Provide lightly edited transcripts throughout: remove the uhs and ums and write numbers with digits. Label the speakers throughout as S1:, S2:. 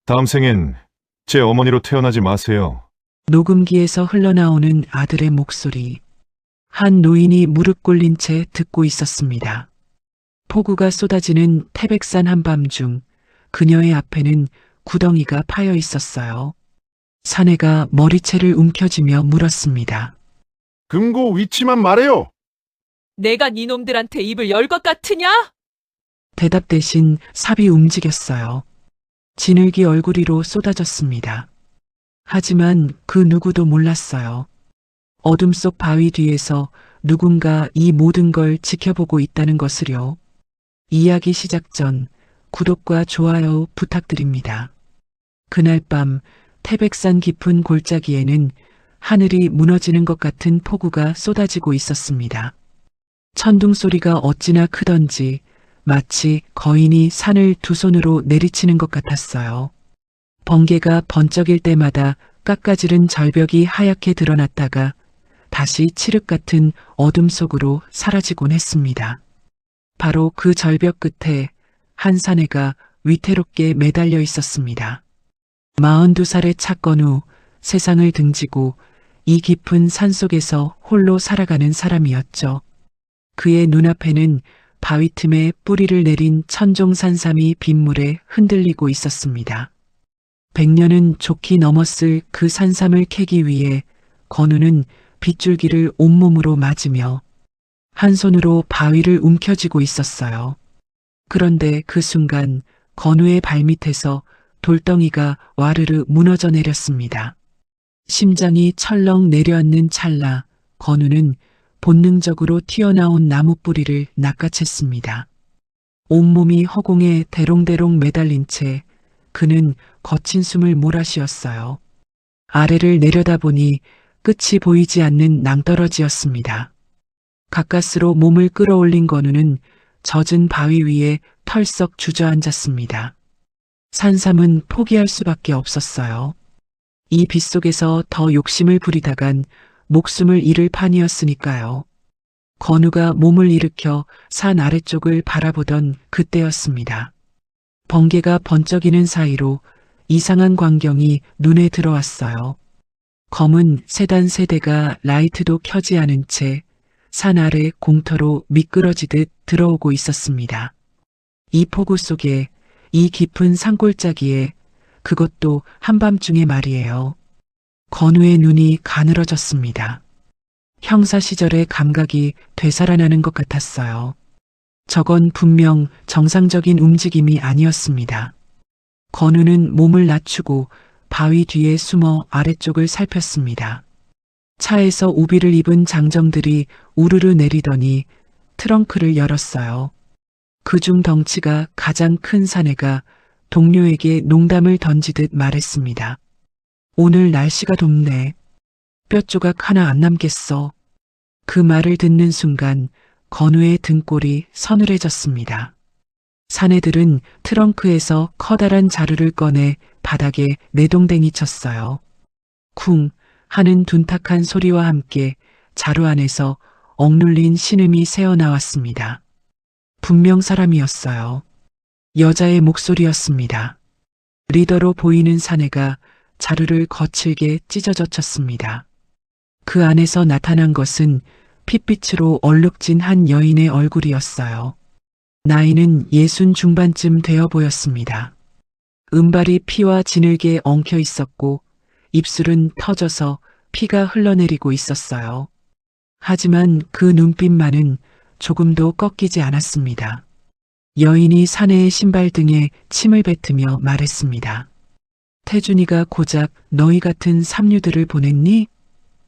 S1: 다음 생엔 제 어머니로 태어나지 마세요.
S2: 녹음기에서 흘러나오는 아들의 목소리. 한 노인이 무릎 꿇린 채 듣고 있었습니다. 폭우가 쏟아지는 태백산 한밤중 그녀의 앞에는 구덩이가 파여 있었어요. 사내가 머리채를 움켜쥐며 물었습니다.
S3: 금고 위치만 말해요.
S4: 내가 니놈들한테 입을 열 것 같으냐?
S2: 대답 대신 삽이 움직였어요. 진흙이 얼굴 위로 쏟아졌습니다. 하지만 그 누구도 몰랐어요. 어둠 속 바위 뒤에서 누군가 이 모든 걸 지켜보고 있다는 것을요. 이야기 시작 전 구독과 좋아요 부탁드립니다. 그날 밤 태백산 깊은 골짜기에는 하늘이 무너지는 것 같은 폭우가 쏟아지고 있었습니다. 천둥 소리가 어찌나 크던지 마치 거인이 산을 두 손으로 내리치는 것 같았어요. 번개가 번쩍일 때마다 깎아지른 절벽이 하얗게 드러났다가 다시 칠흑 같은 어둠 속으로 사라지곤 했습니다. 바로 그 절벽 끝에 한 사내가 위태롭게 매달려 있었습니다. 42살에 찼건 후 세상을 등지고 이 깊은 산속에서 홀로 살아가는 사람이었죠. 그의 눈앞에는 바위 틈에 뿌리를 내린 천종산삼이 빗물에 흔들리고 있었습니다. 100년은 좋게 넘었을 그 산삼을 캐기 위해 건우는 빗줄기를 온몸으로 맞으며 한 손으로 바위를 움켜쥐고 있었어요. 그런데 그 순간 건우의 발밑에서 돌덩이가 와르르 무너져 내렸습니다. 심장이 철렁 내려앉는 찰나 건우는 본능적으로 튀어나온 나무 뿌리를 낚아챘습니다. 온몸이 허공에 대롱대롱 매달린 채 그는 거친 숨을 몰아쉬었어요. 아래를 내려다보니 끝이 보이지 않는 낭떠러지였습니다. 가까스로 몸을 끌어올린 건우는 젖은 바위 위에 털썩 주저앉았습니다. 산삼은 포기할 수밖에 없었어요. 이 빗속에서 더 욕심을 부리다간 목숨을 잃을 판이었으니까요. 건우가 몸을 일으켜 산 아래쪽을 바라보던 그때였습니다. 번개가 번쩍이는 사이로 이상한 광경이 눈에 들어왔어요. 검은 세단 세대가 라이트도 켜지 않은 채 산 아래 공터로 미끄러지듯 들어오고 있었습니다. 이 폭우 속에, 이 깊은 산골짜기에, 그것도 한밤중에 말이에요. 건우의 눈이 가늘어졌습니다. 형사 시절의 감각이 되살아나는 것 같았어요. 저건 분명 정상적인 움직임이 아니었습니다. 건우는 몸을 낮추고 바위 뒤에 숨어 아래쪽을 살폈습니다. 차에서 우비를 입은 장정들이 우르르 내리더니 트렁크를 열었어요. 그중 덩치가 가장 큰 사내가 동료에게 농담을 던지듯 말했습니다. 오늘 날씨가 덥네. 뼈조각 하나 안 남겠어. 그 말을 듣는 순간 건우의 등골이 서늘해졌습니다. 사내들은 트렁크에서 커다란 자루를 꺼내 바닥에 내동댕이 쳤어요. 쿵 하는 둔탁한 소리와 함께 자루 안에서 억눌린 신음이 새어나왔습니다. 분명 사람이었어요. 여자의 목소리였습니다. 리더로 보이는 사내가 자루를 거칠게 찢어젖혔습니다. 그 안에서 나타난 것은 핏빛으로 얼룩진 한 여인의 얼굴이었어요. 나이는 60 중반쯤 되어 보였습니다. 은발이 피와 진흙에 엉켜 있었고 입술은 터져서 피가 흘러내리고 있었어요. 하지만 그 눈빛만은 조금도 꺾이지 않았습니다. 여인이 사내의 신발 등에 침을 뱉으며 말했습니다. 태준이가 고작 너희 같은 삼류들을 보냈니?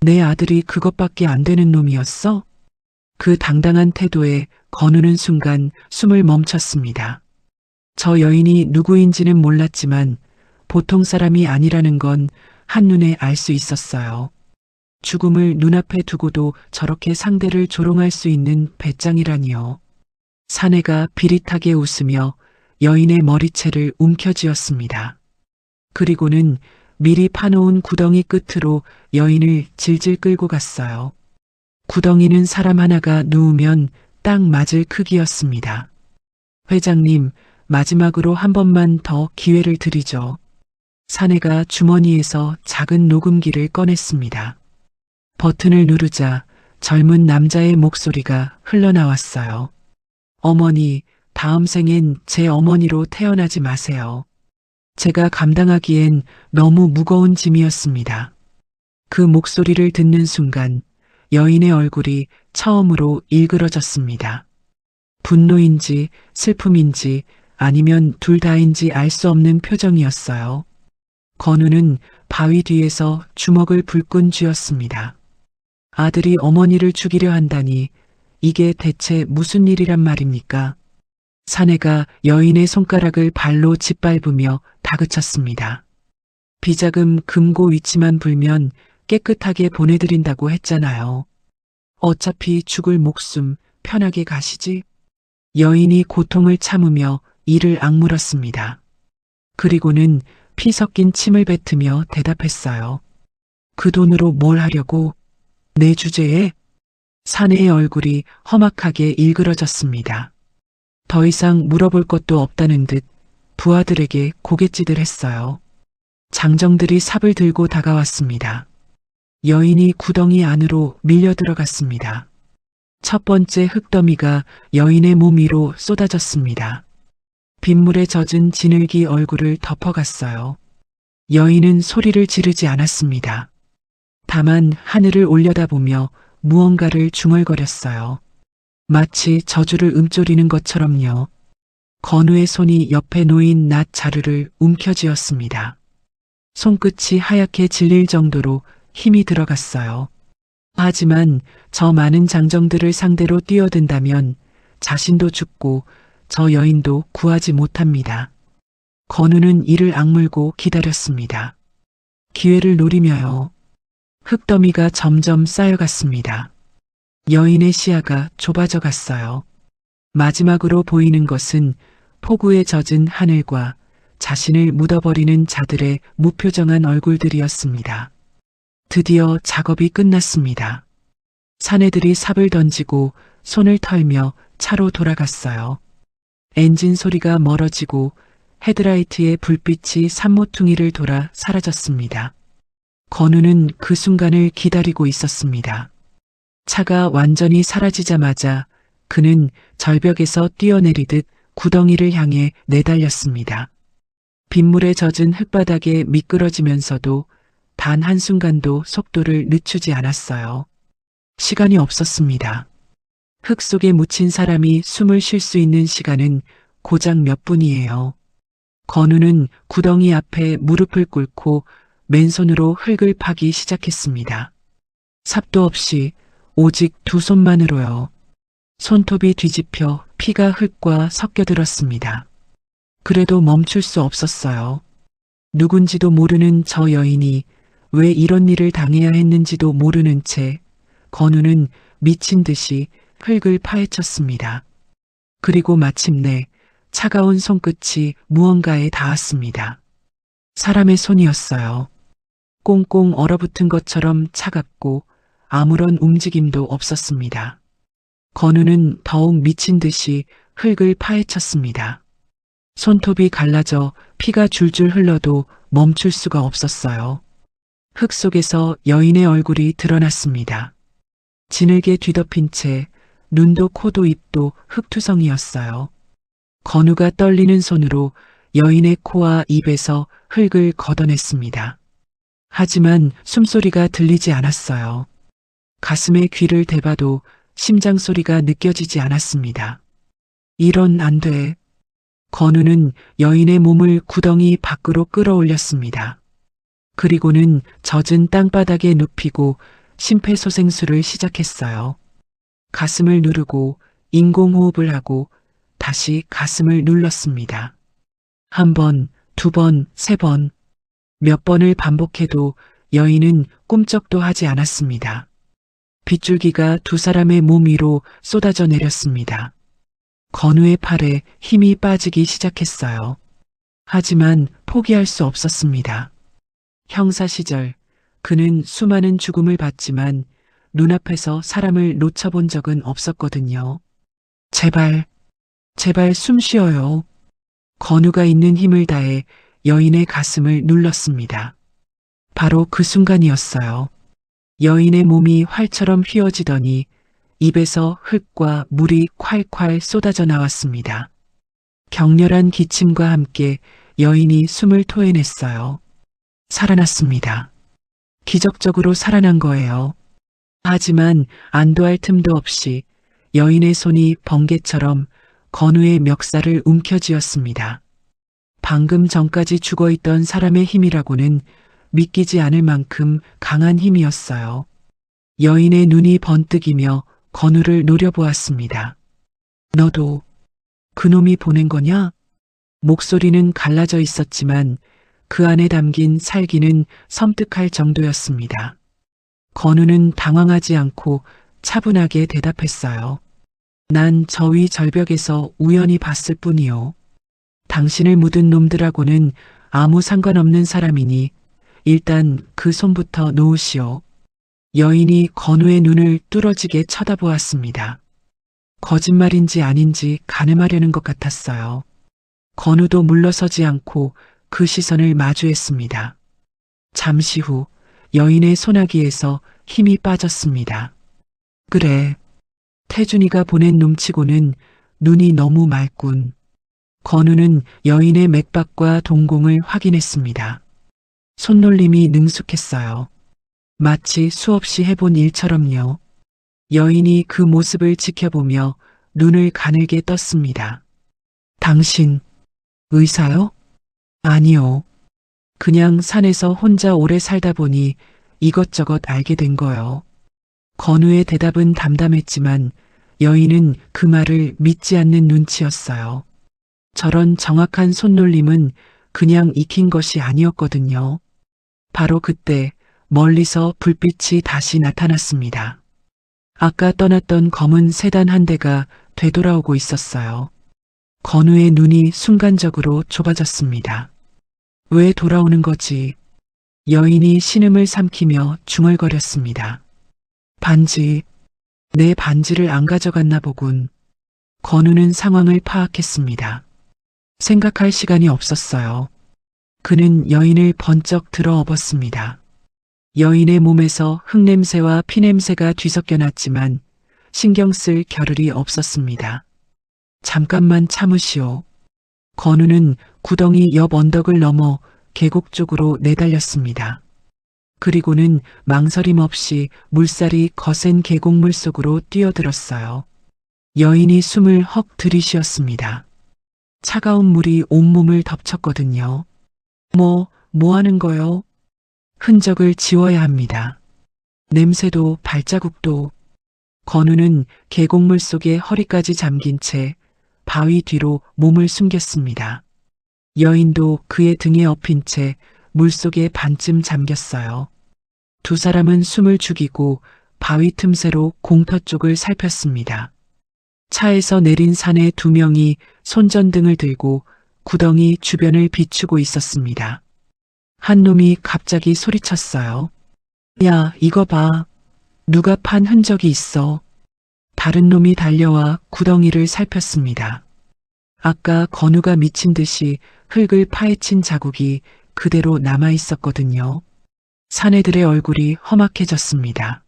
S2: 내 아들이 그것밖에 안 되는 놈이었어? 그 당당한 태도에 건우는 순간 숨을 멈췄습니다. 저 여인이 누구인지는 몰랐지만 보통 사람이 아니라는 건 한눈에 알 수 있었어요. 죽음을 눈앞에 두고도 저렇게 상대를 조롱할 수 있는 배짱이라니요. 사내가 비릿하게 웃으며 여인의 머리채를 움켜쥐었습니다. 그리고는 미리 파놓은 구덩이 끝으로 여인을 질질 끌고 갔어요. 구덩이는 사람 하나가 누우면 딱 맞을 크기였습니다. 회장님, 마지막으로 한 번만 더 기회를 드리죠. 사내가 주머니에서 작은 녹음기를 꺼냈습니다. 버튼을 누르자 젊은 남자의 목소리가 흘러나왔어요. 어머니, 다음 생엔 제 어머니로 태어나지 마세요. 제가 감당하기엔 너무 무거운 짐이었습니다. 그 목소리를 듣는 순간 여인의 얼굴이 처음으로 일그러졌습니다. 분노인지 슬픔인지 아니면 둘 다인지 알 수 없는 표정이었어요. 건우는 바위 뒤에서 주먹을 불끈 쥐었습니다. 아들이 어머니를 죽이려 한다니 이게 대체 무슨 일이란 말입니까? 사내가 여인의 손가락을 발로 짓밟으며 다그쳤습니다. 비자금 금고 위치만 불면 깨끗하게 보내드린다고 했잖아요. 어차피 죽을 목숨 편하게 가시지? 여인이 고통을 참으며 이를 악물었습니다. 그리고는 피 섞인 침을 뱉으며 대답했어요. 그 돈으로 뭘 하려고? 내 주제에? 사내의 얼굴이 험악하게 일그러졌습니다. 더 이상 물어볼 것도 없다는 듯 부하들에게 고갯짓을 했어요. 장정들이 삽을 들고 다가왔습니다. 여인이 구덩이 안으로 밀려 들어갔습니다. 첫 번째 흙더미가 여인의 몸 위로 쏟아졌습니다. 빗물에 젖은 진흙이 얼굴을 덮어갔어요. 여인은 소리를 지르지 않았습니다. 다만 하늘을 올려다보며 무언가를 중얼거렸어요. 마치 저주를 읊조리는 것처럼요. 건우의 손이 옆에 놓인 낫 자루를 움켜쥐었습니다. 손끝이 하얗게 질릴 정도로 힘이 들어갔어요. 하지만 저 많은 장정들을 상대로 뛰어든다면 자신도 죽고 저 여인도 구하지 못합니다. 건우는 이를 악물고 기다렸습니다. 기회를 노리며요. 흙더미가 점점 쌓여갔습니다. 여인의 시야가 좁아져 갔어요. 마지막으로 보이는 것은 폭우에 젖은 하늘과 자신을 묻어버리는 자들의 무표정한 얼굴들이었습니다. 드디어 작업이 끝났습니다. 사내들이 삽을 던지고 손을 털며 차로 돌아갔어요. 엔진 소리가 멀어지고 헤드라이트의 불빛이 산모퉁이를 돌아 사라졌습니다. 건우는 그 순간을 기다리고 있었습니다. 차가 완전히 사라지자마자 그는 절벽에서 뛰어내리듯 구덩이를 향해 내달렸습니다. 빗물에 젖은 흙바닥에 미끄러지면서도 단 한순간도 속도를 늦추지 않았어요. 시간이 없었습니다. 흙 속에 묻힌 사람이 숨을 쉴 수 있는 시간은 고작 몇 분이에요. 건우는 구덩이 앞에 무릎을 꿇고 맨손으로 흙을 파기 시작했습니다. 삽도 없이 오직 두 손만으로요. 손톱이 뒤집혀 피가 흙과 섞여들었습니다. 그래도 멈출 수 없었어요. 누군지도 모르는 저 여인이 왜 이런 일을 당해야 했는지도 모르는 채 건우는 미친 듯이 흙을 파헤쳤습니다. 그리고 마침내 차가운 손끝이 무언가에 닿았습니다. 사람의 손이었어요. 꽁꽁 얼어붙은 것처럼 차갑고 아무런 움직임도 없었습니다. 건우는 더욱 미친 듯이 흙을 파헤쳤습니다. 손톱이 갈라져 피가 줄줄 흘러도 멈출 수가 없었어요. 흙 속에서 여인의 얼굴이 드러났습니다. 진흙에 뒤덮인 채 눈도 코도 입도 흙투성이었어요. 건우가 떨리는 손으로 여인의 코와 입에서 흙을 걷어냈습니다. 하지만 숨소리가 들리지 않았어요. 가슴에 귀를 대봐도 심장 소리가 느껴지지 않았습니다. 이런 안 돼. 건우는 여인의 몸을 구덩이 밖으로 끌어올렸습니다. 그리고는 젖은 땅바닥에 눕히고 심폐소생술을 시작했어요. 가슴을 누르고 인공호흡을 하고 다시 가슴을 눌렀습니다. 한 번, 두 번, 세 번. 몇 번을 반복해도 여인은 꿈쩍도 하지 않았습니다. 빗줄기가 두 사람의 몸 위로 쏟아져 내렸습니다. 건우의 팔에 힘이 빠지기 시작했어요. 하지만 포기할 수 없었습니다. 형사 시절 그는 수많은 죽음을 봤지만 눈앞에서 사람을 놓쳐본 적은 없었거든요. 제발 숨 쉬어요. 건우가 있는 힘을 다해 여인의 가슴을 눌렀습니다. 바로 그 순간이었어요. 여인의 몸이 활처럼 휘어지더니 입에서 흙과 물이 콸콸 쏟아져 나왔습니다. 격렬한 기침과 함께 여인이 숨을 토해냈어요. 살아났습니다. 기적적으로 살아난 거예요. 하지만 안도할 틈도 없이 여인의 손이 번개처럼 건우의 멱살을 움켜쥐었습니다. 방금 전까지 죽어있던 사람의 힘이라고는 믿기지 않을 만큼 강한 힘이었어요. 여인의 눈이 번뜩이며 건우를 노려보았습니다. 너도 그놈이 보낸 거냐? 목소리는 갈라져 있었지만 그 안에 담긴 살기는 섬뜩할 정도였습니다. 건우는 당황하지 않고 차분하게 대답했어요. 난 저 위 절벽에서 우연히 봤을 뿐이요. 당신을 묻은 놈들하고는 아무 상관없는 사람이니 일단 그 손부터 놓으시오. 여인이 건우의 눈을 뚫어지게 쳐다보았습니다. 거짓말인지 아닌지 가늠하려는 것 같았어요. 건우도 물러서지 않고 그 시선을 마주했습니다. 잠시 후 여인의 소나기에서 힘이 빠졌습니다. 그래, 태준이가 보낸 놈치고는 눈이 너무 맑군. 건우는 여인의 맥박과 동공을 확인했습니다. 손놀림이 능숙했어요. 마치 수없이 해본 일처럼요. 여인이 그 모습을 지켜보며 눈을 가늘게 떴습니다. 당신, 의사요? 아니요. 그냥 산에서 혼자 오래 살다 보니 이것저것 알게 된 거요. 건우의 대답은 담담했지만 여인은 그 말을 믿지 않는 눈치였어요. 저런 정확한 손놀림은 그냥 익힌 것이 아니었거든요. 바로 그때 멀리서 불빛이 다시 나타났습니다. 아까 떠났던 검은 세단 한 대가 되돌아오고 있었어요. 건우의 눈이 순간적으로 좁아졌습니다. 왜 돌아오는 거지? 여인이 신음을 삼키며 중얼거렸습니다. 반지, 내 반지를 안 가져갔나 보군. 건우는 상황을 파악했습니다. 생각할 시간이 없었어요. 그는 여인을 번쩍 들어 업었습니다. 여인의 몸에서 흙냄새와 피냄새가 뒤섞여 났지만 신경 쓸 겨를이 없었습니다. 잠깐만 참으시오. 건우는 구덩이 옆 언덕을 넘어 계곡 쪽으로 내달렸습니다. 그리고는 망설임 없이 물살이 거센 계곡물 속으로 뛰어들었어요. 여인이 숨을 헉 들이쉬었습니다. 차가운 물이 온몸을 덮쳤거든요. 뭐 하는 거요? 흔적을 지워야 합니다. 냄새도 발자국도. 건우는 계곡물 속에 허리까지 잠긴 채 바위 뒤로 몸을 숨겼습니다. 여인도 그의 등에 엎인 채 물속에 반쯤 잠겼어요. 두 사람은 숨을 죽이고 바위 틈새로 공터 쪽을 살폈습니다. 차에서 내린 사내 두 명이 손전등을 들고 구덩이 주변을 비추고 있었습니다. 한 놈이 갑자기 소리쳤어요. 야, 이거 봐. 누가 판 흔적이 있어. 다른 놈이 달려와 구덩이를 살폈습니다. 아까 건우가 미친 듯이 흙을 파헤친 자국이 그대로 남아 있었거든요. 사내들의 얼굴이 험악해졌습니다.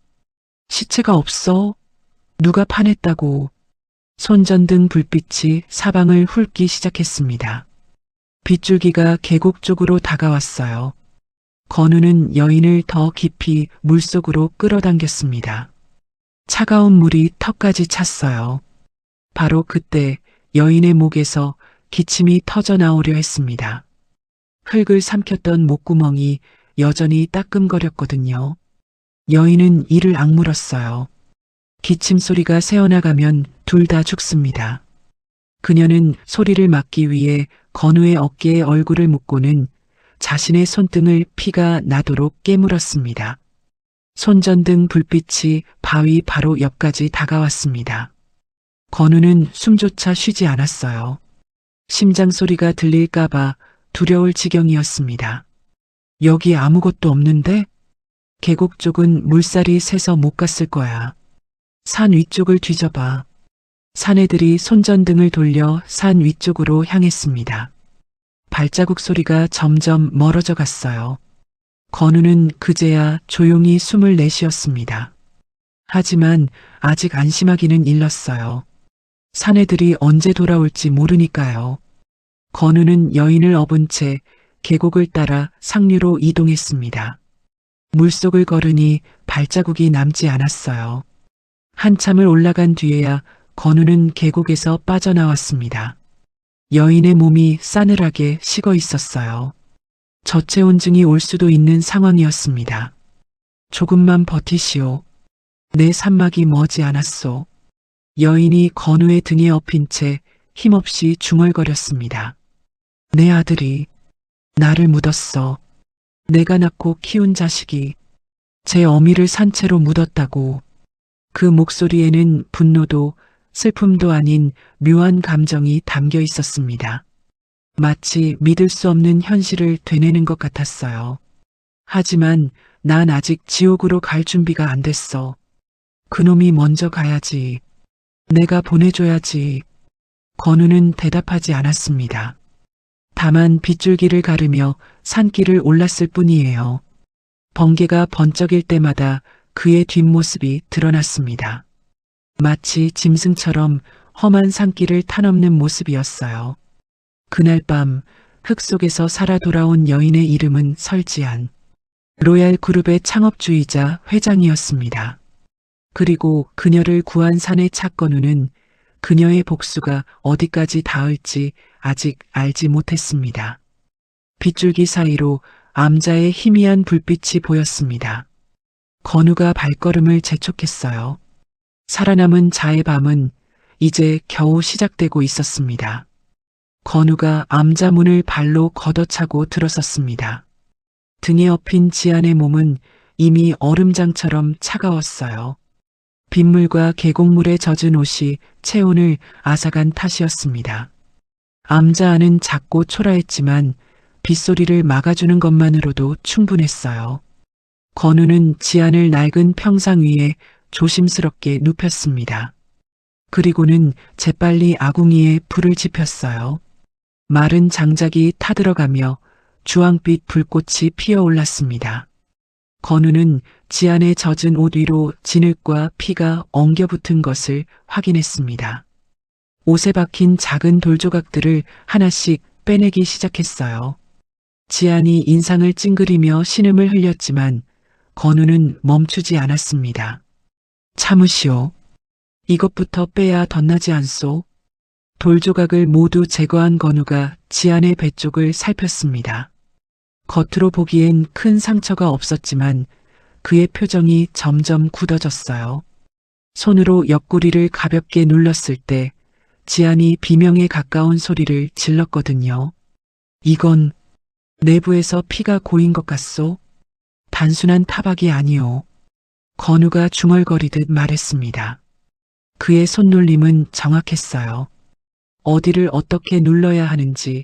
S2: 시체가 없어? 누가 파냈다고? 손전등 불빛이 사방을 훑기 시작했습니다. 빗줄기가 계곡 쪽으로 다가왔어요. 건우는 여인을 더 깊이 물속으로 끌어당겼습니다. 차가운 물이 턱까지 찼어요. 바로 그때 여인의 목에서 기침이 터져 나오려 했습니다. 흙을 삼켰던 목구멍이 여전히 따끔거렸거든요. 여인은 이를 악물었어요. 기침 소리가 새어나가면 둘 다 죽습니다. 그녀는 소리를 막기 위해 건우의 어깨에 얼굴을 묻고는 자신의 손등을 피가 나도록 깨물었습니다. 손전등 불빛이 바위 바로 옆까지 다가왔습니다. 건우는 숨조차 쉬지 않았어요. 심장 소리가 들릴까봐 두려울 지경이었습니다. 여기 아무것도 없는데? 계곡 쪽은 물살이 새서 못 갔을 거야. 산 위쪽을 뒤져봐. 사내들이 손전등을 돌려 산 위쪽으로 향했습니다. 발자국 소리가 점점 멀어져 갔어요. 건우는 그제야 조용히 숨을 내쉬었습니다. 하지만 아직 안심하기는 일렀어요. 사내들이 언제 돌아올지 모르니까요. 건우는 여인을 업은 채 계곡을 따라 상류로 이동했습니다. 물속을 걸으니 발자국이 남지 않았어요. 한참을 올라간 뒤에야 건우는 계곡에서 빠져나왔습니다. 여인의 몸이 싸늘하게 식어 있었어요. 저체온증이 올 수도 있는 상황이었습니다. 조금만 버티시오. 내 산막이 머지 않았소. 여인이 건우의 등에 엎인 채 힘없이 중얼거렸습니다. 내 아들이 나를 묻었어. 내가 낳고 키운 자식이 제 어미를 산채로 묻었다고. 그 목소리에는 분노도 슬픔도 아닌 묘한 감정이 담겨 있었습니다. 마치 믿을 수 없는 현실을 되뇌는 것 같았어요. 하지만 난 아직 지옥으로 갈 준비가 안 됐어. 그놈이 먼저 가야지. 내가 보내줘야지. 건우는 대답하지 않았습니다. 다만 빗줄기를 가르며 산길을 올랐을 뿐이에요. 번개가 번쩍일 때마다 그의 뒷모습이 드러났습니다. 마치 짐승처럼 험한 산길을 타넘는 모습이었어요. 그날 밤 흙 속에서 살아 돌아온 여인의 이름은 설지안. 로얄 그룹의 창업주이자 회장이었습니다. 그리고 그녀를 구한 사내 차건우는 그녀의 복수가 어디까지 닿을지 아직 알지 못했습니다. 빗줄기 사이로 암자의 희미한 불빛이 보였습니다. 건우가 발걸음을 재촉했어요. 살아남은 자의 밤은 이제 겨우 시작되고 있었습니다. 건우가 암자 문을 발로 걷어차고 들어섰습니다. 등에 엎인 지안의 몸은 이미 얼음장처럼 차가웠어요. 빗물과 계곡물에 젖은 옷이 체온을 앗아간 탓이었습니다. 암자 안은 작고 초라했지만 빗소리를 막아주는 것만으로도 충분했어요. 건우는 지안을 낡은 평상 위에 조심스럽게 눕혔습니다. 그리고는 재빨리 아궁이에 불을 지폈어요. 마른 장작이 타들어가며 주황빛 불꽃이 피어올랐습니다. 건우는 지안의 젖은 옷 위로 진흙과 피가 엉겨붙은 것을 확인했습니다. 옷에 박힌 작은 돌조각들을 하나씩 빼내기 시작했어요. 지안이 인상을 찡그리며 신음을 흘렸지만 건우는 멈추지 않았습니다. 참으시오. 이것부터 빼야 덧나지 않소. 돌조각을 모두 제거한 건우가 지안의 배 쪽을 살폈습니다. 겉으로 보기엔 큰 상처가 없었지만 그의 표정이 점점 굳어졌어요. 손으로 옆구리를 가볍게 눌렀을 때 지안이 비명에 가까운 소리를 질렀거든요. 이건 내부에서 피가 고인 것 같소? 단순한 타박이 아니오. 건우가 중얼거리듯 말했습니다. 그의 손놀림은 정확했어요. 어디를 어떻게 눌러야 하는지,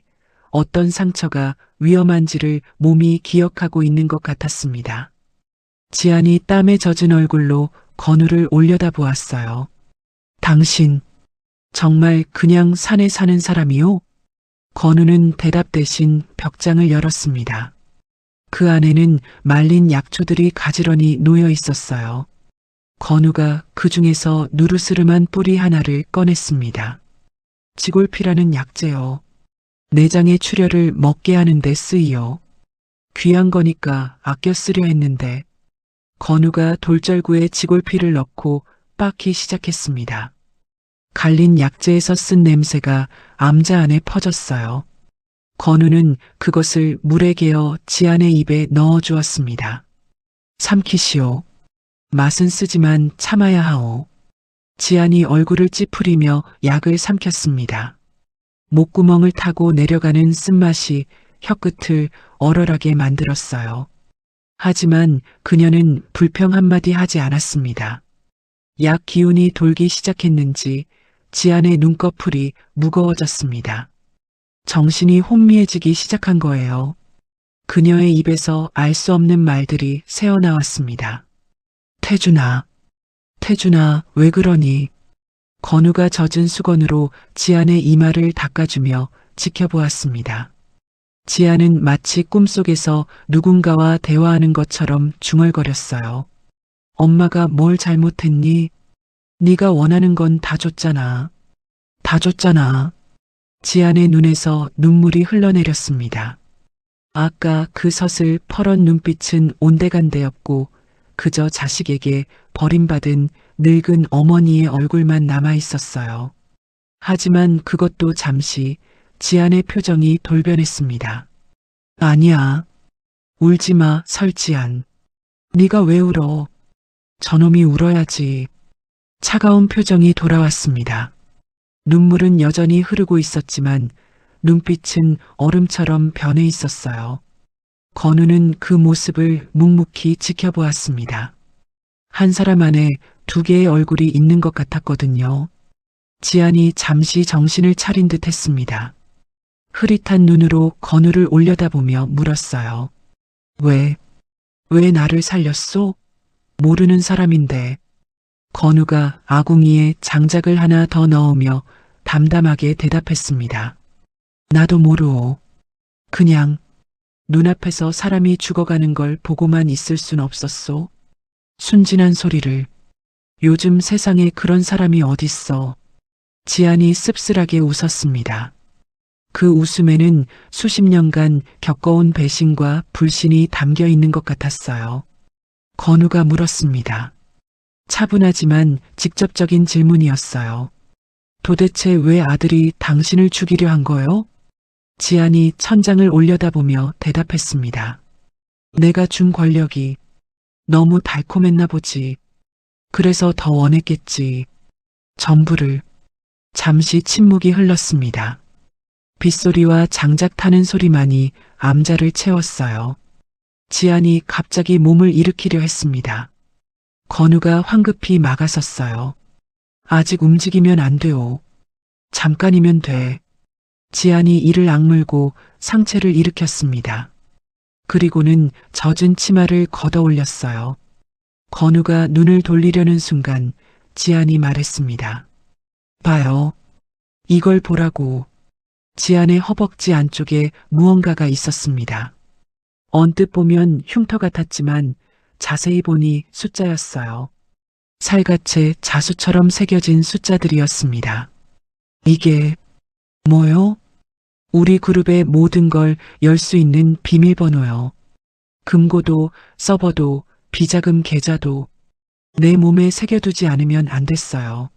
S2: 어떤 상처가 위험한지를 몸이 기억하고 있는 것 같았습니다. 지안이 땀에 젖은 얼굴로 건우를 올려다보았어요. 당신, 정말 그냥 산에 사는 사람이요? 건우는 대답 대신 벽장을 열었습니다. 그 안에는 말린 약초들이 가지런히 놓여 있었어요. 건우가 그 중에서 누르스름한 뿌리 하나를 꺼냈습니다. 지골피라는 약재요. 내장의 출혈을 먹게 하는데 쓰이요. 귀한 거니까 아껴 쓰려 했는데. 건우가 돌절구에 지골피를 넣고 빻기 시작했습니다. 갈린 약재에서 쓴 냄새가 암자 안에 퍼졌어요. 건우는 그것을 물에 개어 지안의 입에 넣어 주었습니다. 삼키시오. 맛은 쓰지만 참아야 하오. 지안이 얼굴을 찌푸리며 약을 삼켰습니다. 목구멍을 타고 내려가는 쓴맛이 혀끝을 얼얼하게 만들었어요. 하지만 그녀는 불평 한마디 하지 않았습니다. 약 기운이 돌기 시작했는지 지안의 눈꺼풀이 무거워졌습니다. 정신이 혼미해지기 시작한 거예요. 그녀의 입에서 알 수 없는 말들이 새어나왔습니다. 태준아, 태준아, 왜 그러니? 건우가 젖은 수건으로 지안의 이마를 닦아주며 지켜보았습니다. 지아는 마치 꿈속에서 누군가와 대화하는 것처럼 중얼거렸어요. 엄마가 뭘 잘못했니? 네가 원하는 건 다 줬잖아. 다 줬잖아. 지안의 눈에서 눈물이 흘러내렸습니다. 아까 그 서슬 퍼런 눈빛은 온데간데였고 그저 자식에게 버림받은 늙은 어머니의 얼굴만 남아 있었어요. 하지만 그것도 잠시 지안의 표정이 돌변했습니다. 아니야. 울지 마, 설지안. 네가 왜 울어? 저놈이 울어야지. 차가운 표정이 돌아왔습니다. 눈물은 여전히 흐르고 있었지만 눈빛은 얼음처럼 변해 있었어요. 건우는 그 모습을 묵묵히 지켜보았습니다. 한 사람 안에 두 개의 얼굴이 있는 것 같았거든요. 지안이 잠시 정신을 차린 듯 했습니다. 흐릿한 눈으로 건우를 올려다보며 물었어요. 왜 나를 살렸소? 모르는 사람인데. 건우가 아궁이에 장작을 하나 더 넣으며 담담하게 대답했습니다. 나도 모르오. 그냥 눈앞에서 사람이 죽어가는 걸 보고만 있을 순 없었소. 순진한 소리를. 요즘 세상에 그런 사람이 어딨어. 지안이 씁쓸하게 웃었습니다. 그 웃음에는 수십 년간 겪어온 배신과 불신이 담겨 있는 것 같았어요. 건우가 물었습니다. 차분하지만 직접적인 질문이었어요. 도대체 왜 아들이 당신을 죽이려 한 거요? 지안이 천장을 올려다보며 대답했습니다. 내가 준 권력이 너무 달콤했나 보지. 그래서 더 원했겠지. 전부를. 잠시 침묵이 흘렀습니다. 빗소리와 장작 타는 소리만이 암자를 채웠어요. 지안이 갑자기 몸을 일으키려 했습니다. 건우가 황급히 막아섰어요. 아직 움직이면 안 돼요. 잠깐이면 돼. 지안이 이를 악물고 상체를 일으켰습니다. 그리고는 젖은 치마를 걷어 올렸어요. 건우가 눈을 돌리려는 순간 지안이 말했습니다. 봐요. 이걸 보라고. 지안의 허벅지 안쪽에 무언가가 있었습니다. 언뜻 보면 흉터 같았지만 자세히 보니 숫자였어요. 살갗에 자수처럼 새겨진 숫자들이었습니다. 이게 뭐요? 우리 그룹의 모든 걸 열 수 있는 비밀번호요. 금고도 서버도 비자금 계좌도 내 몸에 새겨두지 않으면 안 됐어요.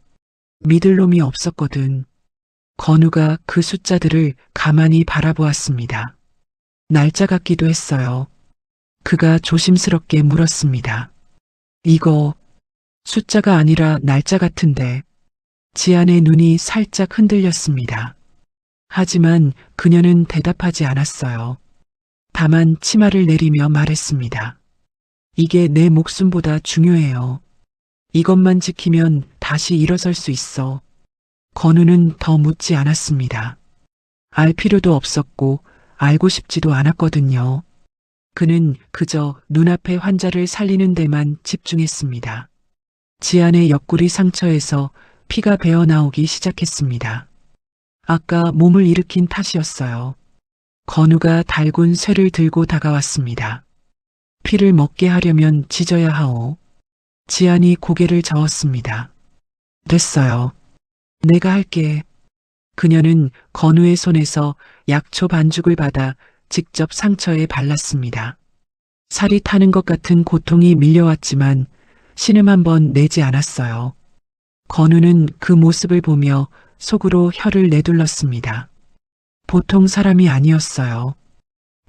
S2: 믿을 놈이 없었거든. 건우가 그 숫자들을 가만히 바라보았습니다. 날짜 같기도 했어요. 그가 조심스럽게 물었습니다. 이거 숫자가 아니라 날짜 같은데. 지안의 눈이 살짝 흔들렸습니다. 하지만 그녀는 대답하지 않았어요. 다만 치마를 내리며 말했습니다. 이게 내 목숨보다 중요해요. 이것만 지키면 다시 일어설 수 있어. 건우는 더 묻지 않았습니다. 알 필요도 없었고 알고 싶지도 않았거든요. 그는 그저 눈앞의 환자를 살리는 데만 집중했습니다. 지안의 옆구리 상처에서 피가 배어나오기 시작했습니다. 아까 몸을 일으킨 탓이었어요. 건우가 달군 쇠를 들고 다가왔습니다. 피를 먹게 하려면 짖어야 하오. 지안이 고개를 저었습니다. 됐어요. 내가 할게. 그녀는 건우의 손에서 약초 반죽을 받아 직접 상처에 발랐습니다. 살이 타는 것 같은 고통이 밀려왔지만 신음 한번 내지 않았어요. 건우는 그 모습을 보며 속으로 혀를 내둘렀습니다. 보통 사람이 아니었어요.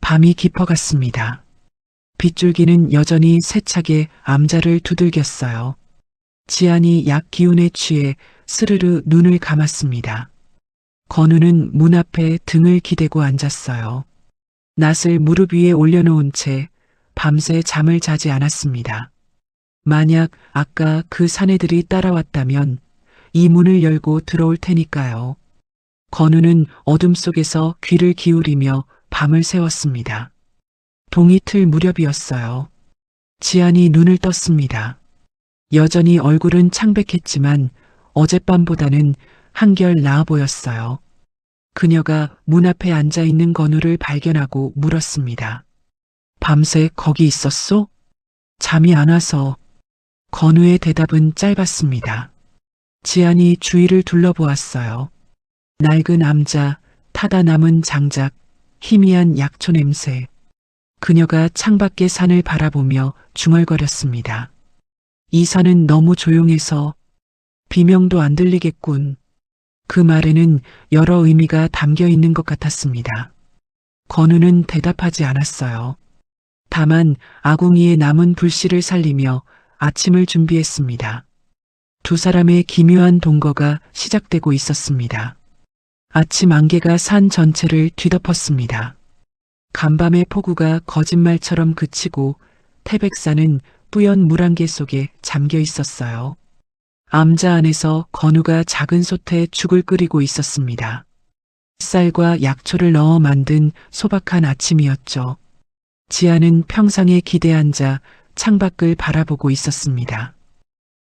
S2: 밤이 깊어갔습니다. 빗줄기는 여전히 세차게 암자를 두들겼어요. 지안이 약 기운에 취해 스르르 눈을 감았습니다. 건우는 문 앞에 등을 기대고 앉았어요. 낫을 무릎 위에 올려놓은 채 밤새 잠을 자지 않았습니다. 만약 아까 그 사내들이 따라왔다면 이 문을 열고 들어올 테니까요. 건우는 어둠 속에서 귀를 기울이며 밤을 새웠습니다. 동이틀 무렵이었어요. 지안이 눈을 떴습니다. 여전히 얼굴은 창백했지만 어젯밤보다는 한결 나아 보였어요. 그녀가 문 앞에 앉아 있는 건우를 발견하고 물었습니다. 밤새 거기 있었소? 잠이 안 와서. 건우의 대답은 짧았습니다. 지안이 주위를 둘러보았어요. 낡은 암자, 타다 남은 장작, 희미한 약초 냄새. 그녀가 창밖의 산을 바라보며 중얼거렸습니다. 이 산은 너무 조용해서 비명도 안 들리겠군. 그 말에는 여러 의미가 담겨 있는 것 같았습니다. 건우는 대답하지 않았어요. 다만 아궁이에 남은 불씨를 살리며 아침을 준비했습니다. 두 사람의 기묘한 동거가 시작되고 있었습니다. 아침 안개가 산 전체를 뒤덮었습니다. 간밤의 폭우가 거짓말처럼 그치고 태백산은 뿌연 물안개 속에 잠겨 있었어요. 암자 안에서 건우가 작은 솥에 죽을 끓이고 있었습니다. 쌀과 약초를 넣어 만든 소박한 아침이었죠. 지아는 평상에 기대 앉아 창밖을 바라보고 있었습니다.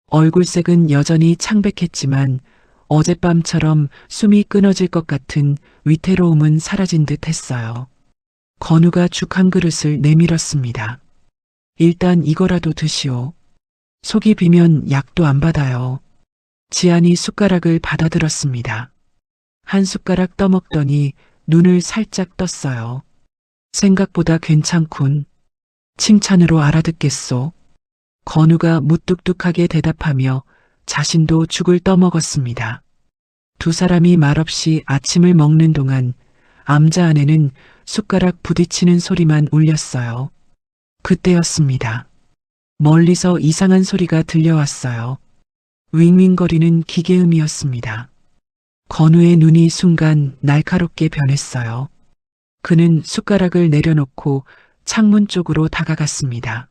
S2: 얼굴색은 여전히 창백했지만 어젯밤처럼 숨이 끊어질 것 같은 위태로움은 사라진 듯 했어요. 건우가 죽 한 그릇을 내밀었습니다. 일단 이거라도 드시오. 속이 비면 약도 안 받아요. 지안이 숟가락을 받아들었습니다. 한 숟가락 떠먹더니 눈을 살짝 떴어요. 생각보다 괜찮군. 칭찬으로 알아듣겠소. 건우가 무뚝뚝하게 대답하며 자신도 죽을 떠먹었습니다. 두 사람이 말없이 아침을 먹는 동안 암자 안에는 숟가락 부딪히는 소리만 울렸어요. 그때였습니다. 멀리서 이상한 소리가 들려왔어요. 윙윙거리는 기계음이었습니다. 건우의 눈이 순간 날카롭게 변했어요. 그는 숟가락을 내려놓고 창문 쪽으로 다가갔습니다.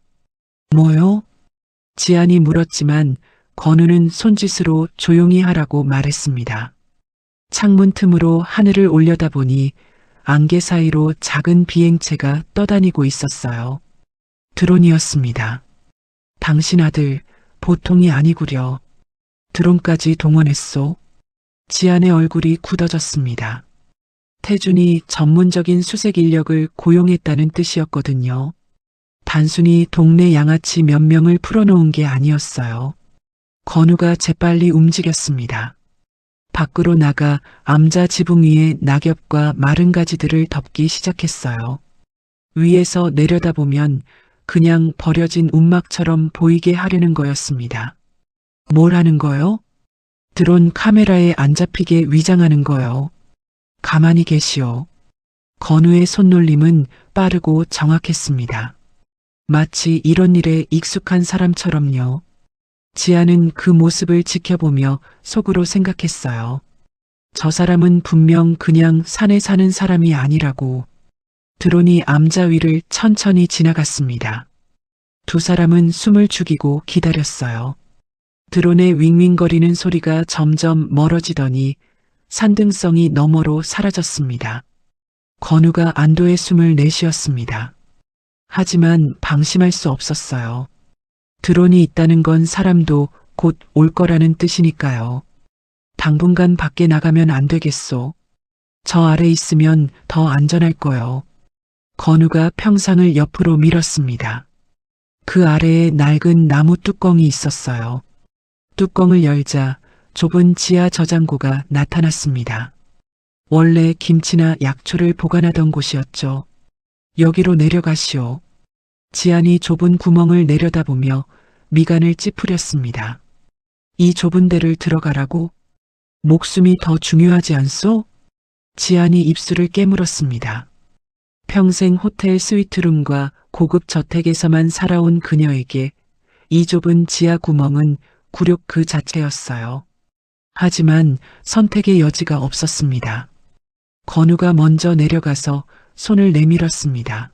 S2: 뭐요? 지안이 물었지만 건우는 손짓으로 조용히 하라고 말했습니다. 창문 틈으로 하늘을 올려다보니 안개 사이로 작은 비행체가 떠다니고 있었어요. 드론이었습니다. 당신 아들 보통이 아니구려. 드론까지 동원했소. 지안의 얼굴이 굳어졌습니다. 태준이 전문적인 수색 인력을 고용했다는 뜻이었거든요. 단순히 동네 양아치 몇 명을 풀어놓은 게 아니었어요. 건우가 재빨리 움직였습니다. 밖으로 나가 암자 지붕 위에 낙엽과 마른 가지들을 덮기 시작했어요. 위에서 내려다보면 그냥 버려진 움막처럼 보이게 하려는 거였습니다. 뭘 하는 거요? 드론 카메라에 안 잡히게 위장하는 거요. 가만히 계시오. 건우의 손놀림은 빠르고 정확했습니다. 마치 이런 일에 익숙한 사람처럼요. 지아는 그 모습을 지켜보며 속으로 생각했어요. 저 사람은 분명 그냥 산에 사는 사람이 아니라고. 드론이 암자 위를 천천히 지나갔습니다. 두 사람은 숨을 죽이고 기다렸어요. 드론의 윙윙거리는 소리가 점점 멀어지더니 산등성이 너머로 사라졌습니다. 건우가 안도의 숨을 내쉬었습니다. 하지만 방심할 수 없었어요. 드론이 있다는 건 사람도 곧 올 거라는 뜻이니까요. 당분간 밖에 나가면 안 되겠소. 저 아래 있으면 더 안전할 거요. 건우가 평상을 옆으로 밀었습니다. 그 아래에 낡은 나무 뚜껑이 있었어요. 뚜껑을 열자 좁은 지하 저장고가 나타났습니다. 원래 김치나 약초를 보관하던 곳이었죠. 여기로 내려가시오. 지안이 좁은 구멍을 내려다보며 미간을 찌푸렸습니다. 이 좁은 데를 들어가라고? 목숨이 더 중요하지 않소? 지안이 입술을 깨물었습니다. 평생 호텔 스위트룸과 고급 저택에서만 살아온 그녀에게 이 좁은 지하 구멍은 굴욕 그 자체였어요. 하지만 선택의 여지가 없었습니다. 건우가 먼저 내려가서 손을 내밀었습니다.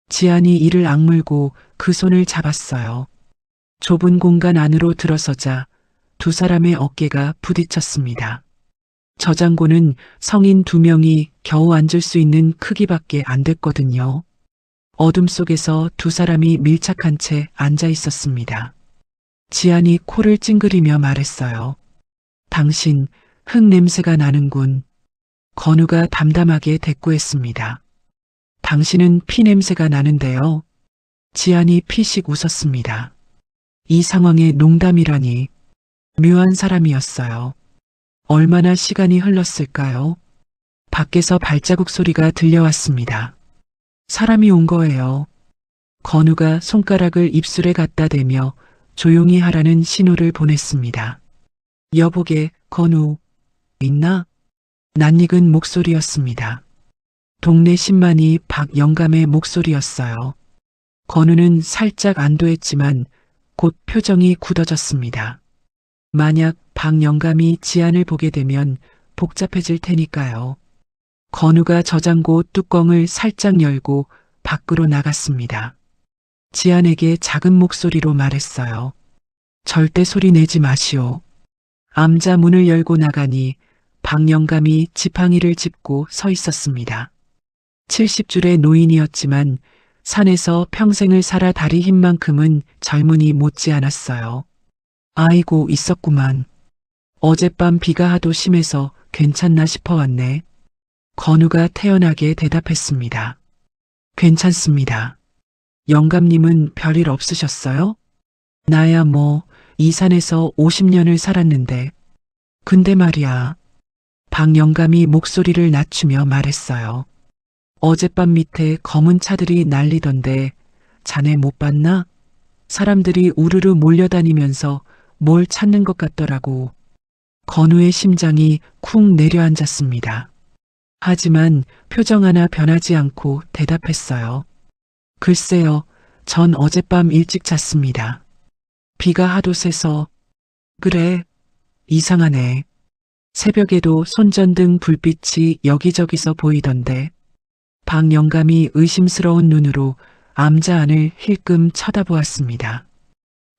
S2: 지안이 이를 악물고 그 손을 잡았어요. 좁은 공간 안으로 들어서자 두 사람의 어깨가 부딪혔습니다. 저장고는 성인 2명이 겨우 앉을 수 있는 크기밖에 안 됐거든요. 어둠 속에서 두 사람이 밀착한 채 앉아 있었습니다. 지안이 코를 찡그리며 말했어요. 당신 흙 냄새가 나는군. 건우가 담담하게 대꾸했습니다. 당신은 피 냄새가 나는데요. 지안이 피식 웃었습니다. 이 상황에 농담이라니. 묘한 사람이었어요. 얼마나 시간이 흘렀을까요? 밖에서 발자국 소리가 들려왔습니다. 사람이 온 거예요. 건우가 손가락을 입술에 갖다 대며 조용히 하라는 신호를 보냈습니다. 여보게, 건우, 있나? 낯익은 목소리였습니다. 동네 신만이 박영감의 목소리였어요. 건우는 살짝 안도했지만 곧 표정이 굳어졌습니다. 만약 박영감이 지안을 보게 되면 복잡해질 테니까요. 건우가 저장고 뚜껑을 살짝 열고 밖으로 나갔습니다. 지안에게 작은 목소리로 말했어요. 절대 소리 내지 마시오. 암자 문을 열고 나가니 박영감이 지팡이를 짚고 서 있었습니다. 70줄의 노인이었지만 산에서 평생을 살아 다리 힘 만큼은 젊은이 못지 않았어요. 아이고, 있었구만. 어젯밤 비가 하도 심해서 괜찮나 싶어 왔네. 건우가 태연하게 대답했습니다. 괜찮습니다. 영감님은 별일 없으셨어요? 나야 뭐 이 산에서 50년을 살았는데. 근데 말이야. 박영감이 목소리를 낮추며 말했어요. 어젯밤 밑에 검은 차들이 난리던데 자네 못 봤나? 사람들이 우르르 몰려다니면서 뭘 찾는 것 같더라고. 건우의 심장이 쿵 내려앉았습니다. 하지만 표정 하나 변하지 않고 대답했어요. 글쎄요, 전 어젯밤 일찍 잤습니다. 비가 하도 세서. 그래, 이상하네. 새벽에도 손전등 불빛이 여기저기서 보이던데. 박영감이 의심스러운 눈으로 암자 안을 힐끔 쳐다보았습니다.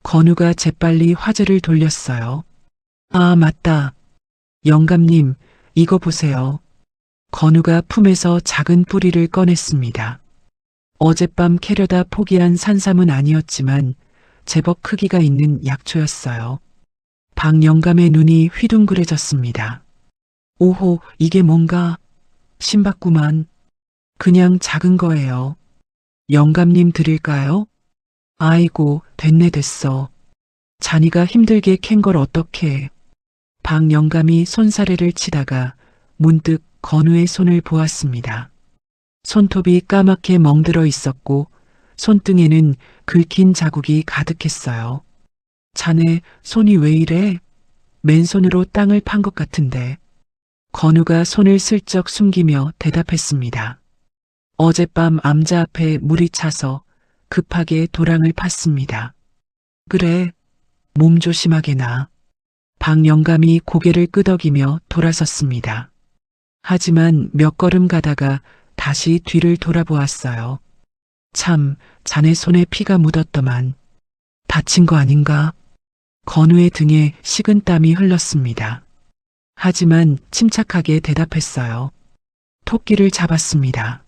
S2: 건우가 재빨리 화제를 돌렸어요. 아, 맞다. 영감님, 이거 보세요. 건우가 품에서 작은 뿌리를 꺼냈습니다. 어젯밤 캐려다 포기한 산삼은 아니었지만 제법 크기가 있는 약초였어요. 박영감의 눈이 휘둥그레졌습니다. 오호, 이게 뭔가 신박구만. 그냥 작은 거예요. 영감님 드릴까요? 아이고, 됐네 됐어. 자니가 힘들게 캔 걸 어떡해. 박영감이 손사래를 치다가 문득 건우의 손을 보았습니다. 손톱이 까맣게 멍들어 있었고 손등에는 긁힌 자국이 가득했어요. 자네 손이 왜 이래? 맨손으로 땅을 판 것 같은데. 건우가 손을 슬쩍 숨기며 대답했습니다. 어젯밤 암자 앞에 물이 차서 급하게 도랑을 팠습니다. 그래, 몸 조심하게 나. 박영감이 고개를 끄덕이며 돌아섰습니다. 하지만 몇 걸음 가다가 다시 뒤를 돌아보았어요. 참, 자네 손에 피가 묻었더만. 다친 거 아닌가? 건우의 등에 식은땀이 흘렀습니다. 하지만 침착하게 대답했어요. 토끼를 잡았습니다.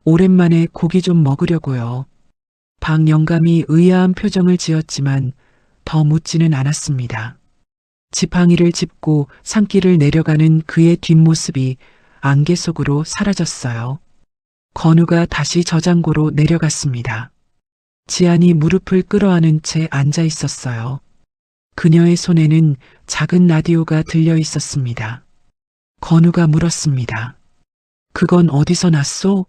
S2: 오랜만에 고기 좀 먹으려고요. 박영감이 의아한 표정을 지었지만 더 묻지는 않았습니다. 지팡이를 짚고 산길을 내려가는 그의 뒷모습이 안개 속으로 사라졌어요. 건우가 다시 저장고로 내려갔습니다. 지안이 무릎을 끌어안은 채 앉아 있었어요. 그녀의 손에는 작은 라디오가 들려 있었습니다. 건우가 물었습니다. 그건 어디서 났소?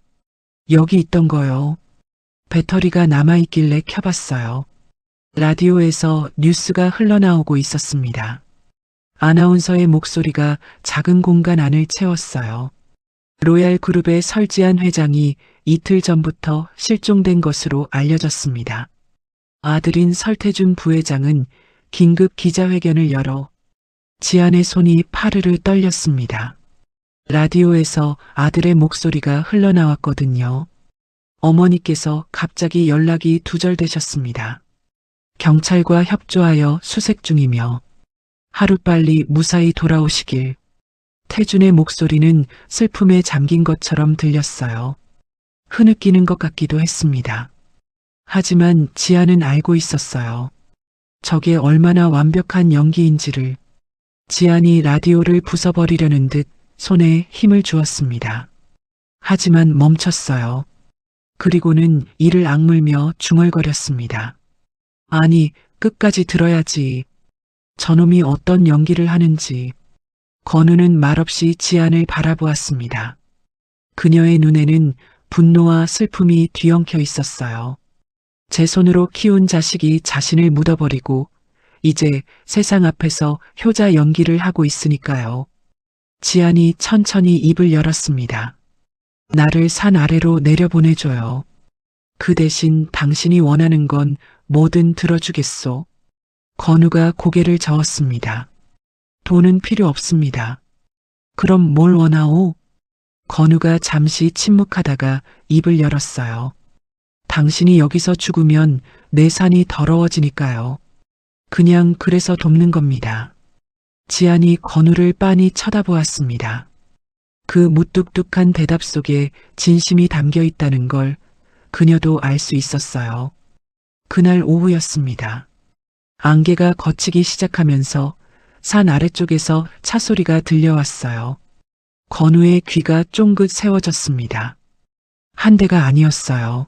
S2: 여기 있던 거요. 배터리가 남아있길래 켜봤어요. 라디오에서 뉴스가 흘러나오고 있었습니다. 아나운서의 목소리가 작은 공간 안을 채웠어요. 로얄 그룹의 설지한 회장이 이틀 전부터 실종된 것으로 알려졌습니다. 아들인 설태준 부회장은 긴급 기자회견을 열어 지안의 손이 파르르 떨렸습니다. 라디오에서 아들의 목소리가 흘러나왔거든요. 어머니께서 갑자기 연락이 두절되셨습니다. 경찰과 협조하여 수색 중이며 하루빨리 무사히 돌아오시길. 태준의 목소리는 슬픔에 잠긴 것처럼 들렸어요. 흐느끼는 것 같기도 했습니다. 하지만 지안은 알고 있었어요. 저게 얼마나 완벽한 연기인지를. 지안이 라디오를 부숴버리려는 듯 손에 힘을 주었습니다. 하지만 멈췄어요. 그리고는 이를 악물며 중얼거렸습니다. 아니, 끝까지 들어야지. 저놈이 어떤 연기를 하는지. 건우는 말없이 지안을 바라보았습니다. 그녀의 눈에는 분노와 슬픔이 뒤엉켜 있었어요. 제 손으로 키운 자식이 자신을 묻어버리고 이제 세상 앞에서 효자 연기를 하고 있으니까요. 지안이 천천히 입을 열었습니다. 나를 산 아래로 내려보내줘요. 그 대신 당신이 원하는 건 뭐든 들어주겠소. 건우가 고개를 저었습니다. 돈은 필요 없습니다. 그럼 뭘 원하오? 건우가 잠시 침묵하다가 입을 열었어요. 당신이 여기서 죽으면 내 산이 더러워지니까요. 그냥 그래서 돕는 겁니다. 지안이 건우를 빤히 쳐다보았습니다. 그 무뚝뚝한 대답 속에 진심이 담겨 있다는 걸 그녀도 알 수 있었어요. 그날 오후였습니다. 안개가 걷히기 시작하면서 산 아래쪽에서 차 소리가 들려왔어요. 건우의 귀가 쫑긋 세워졌습니다. 한 대가 아니었어요.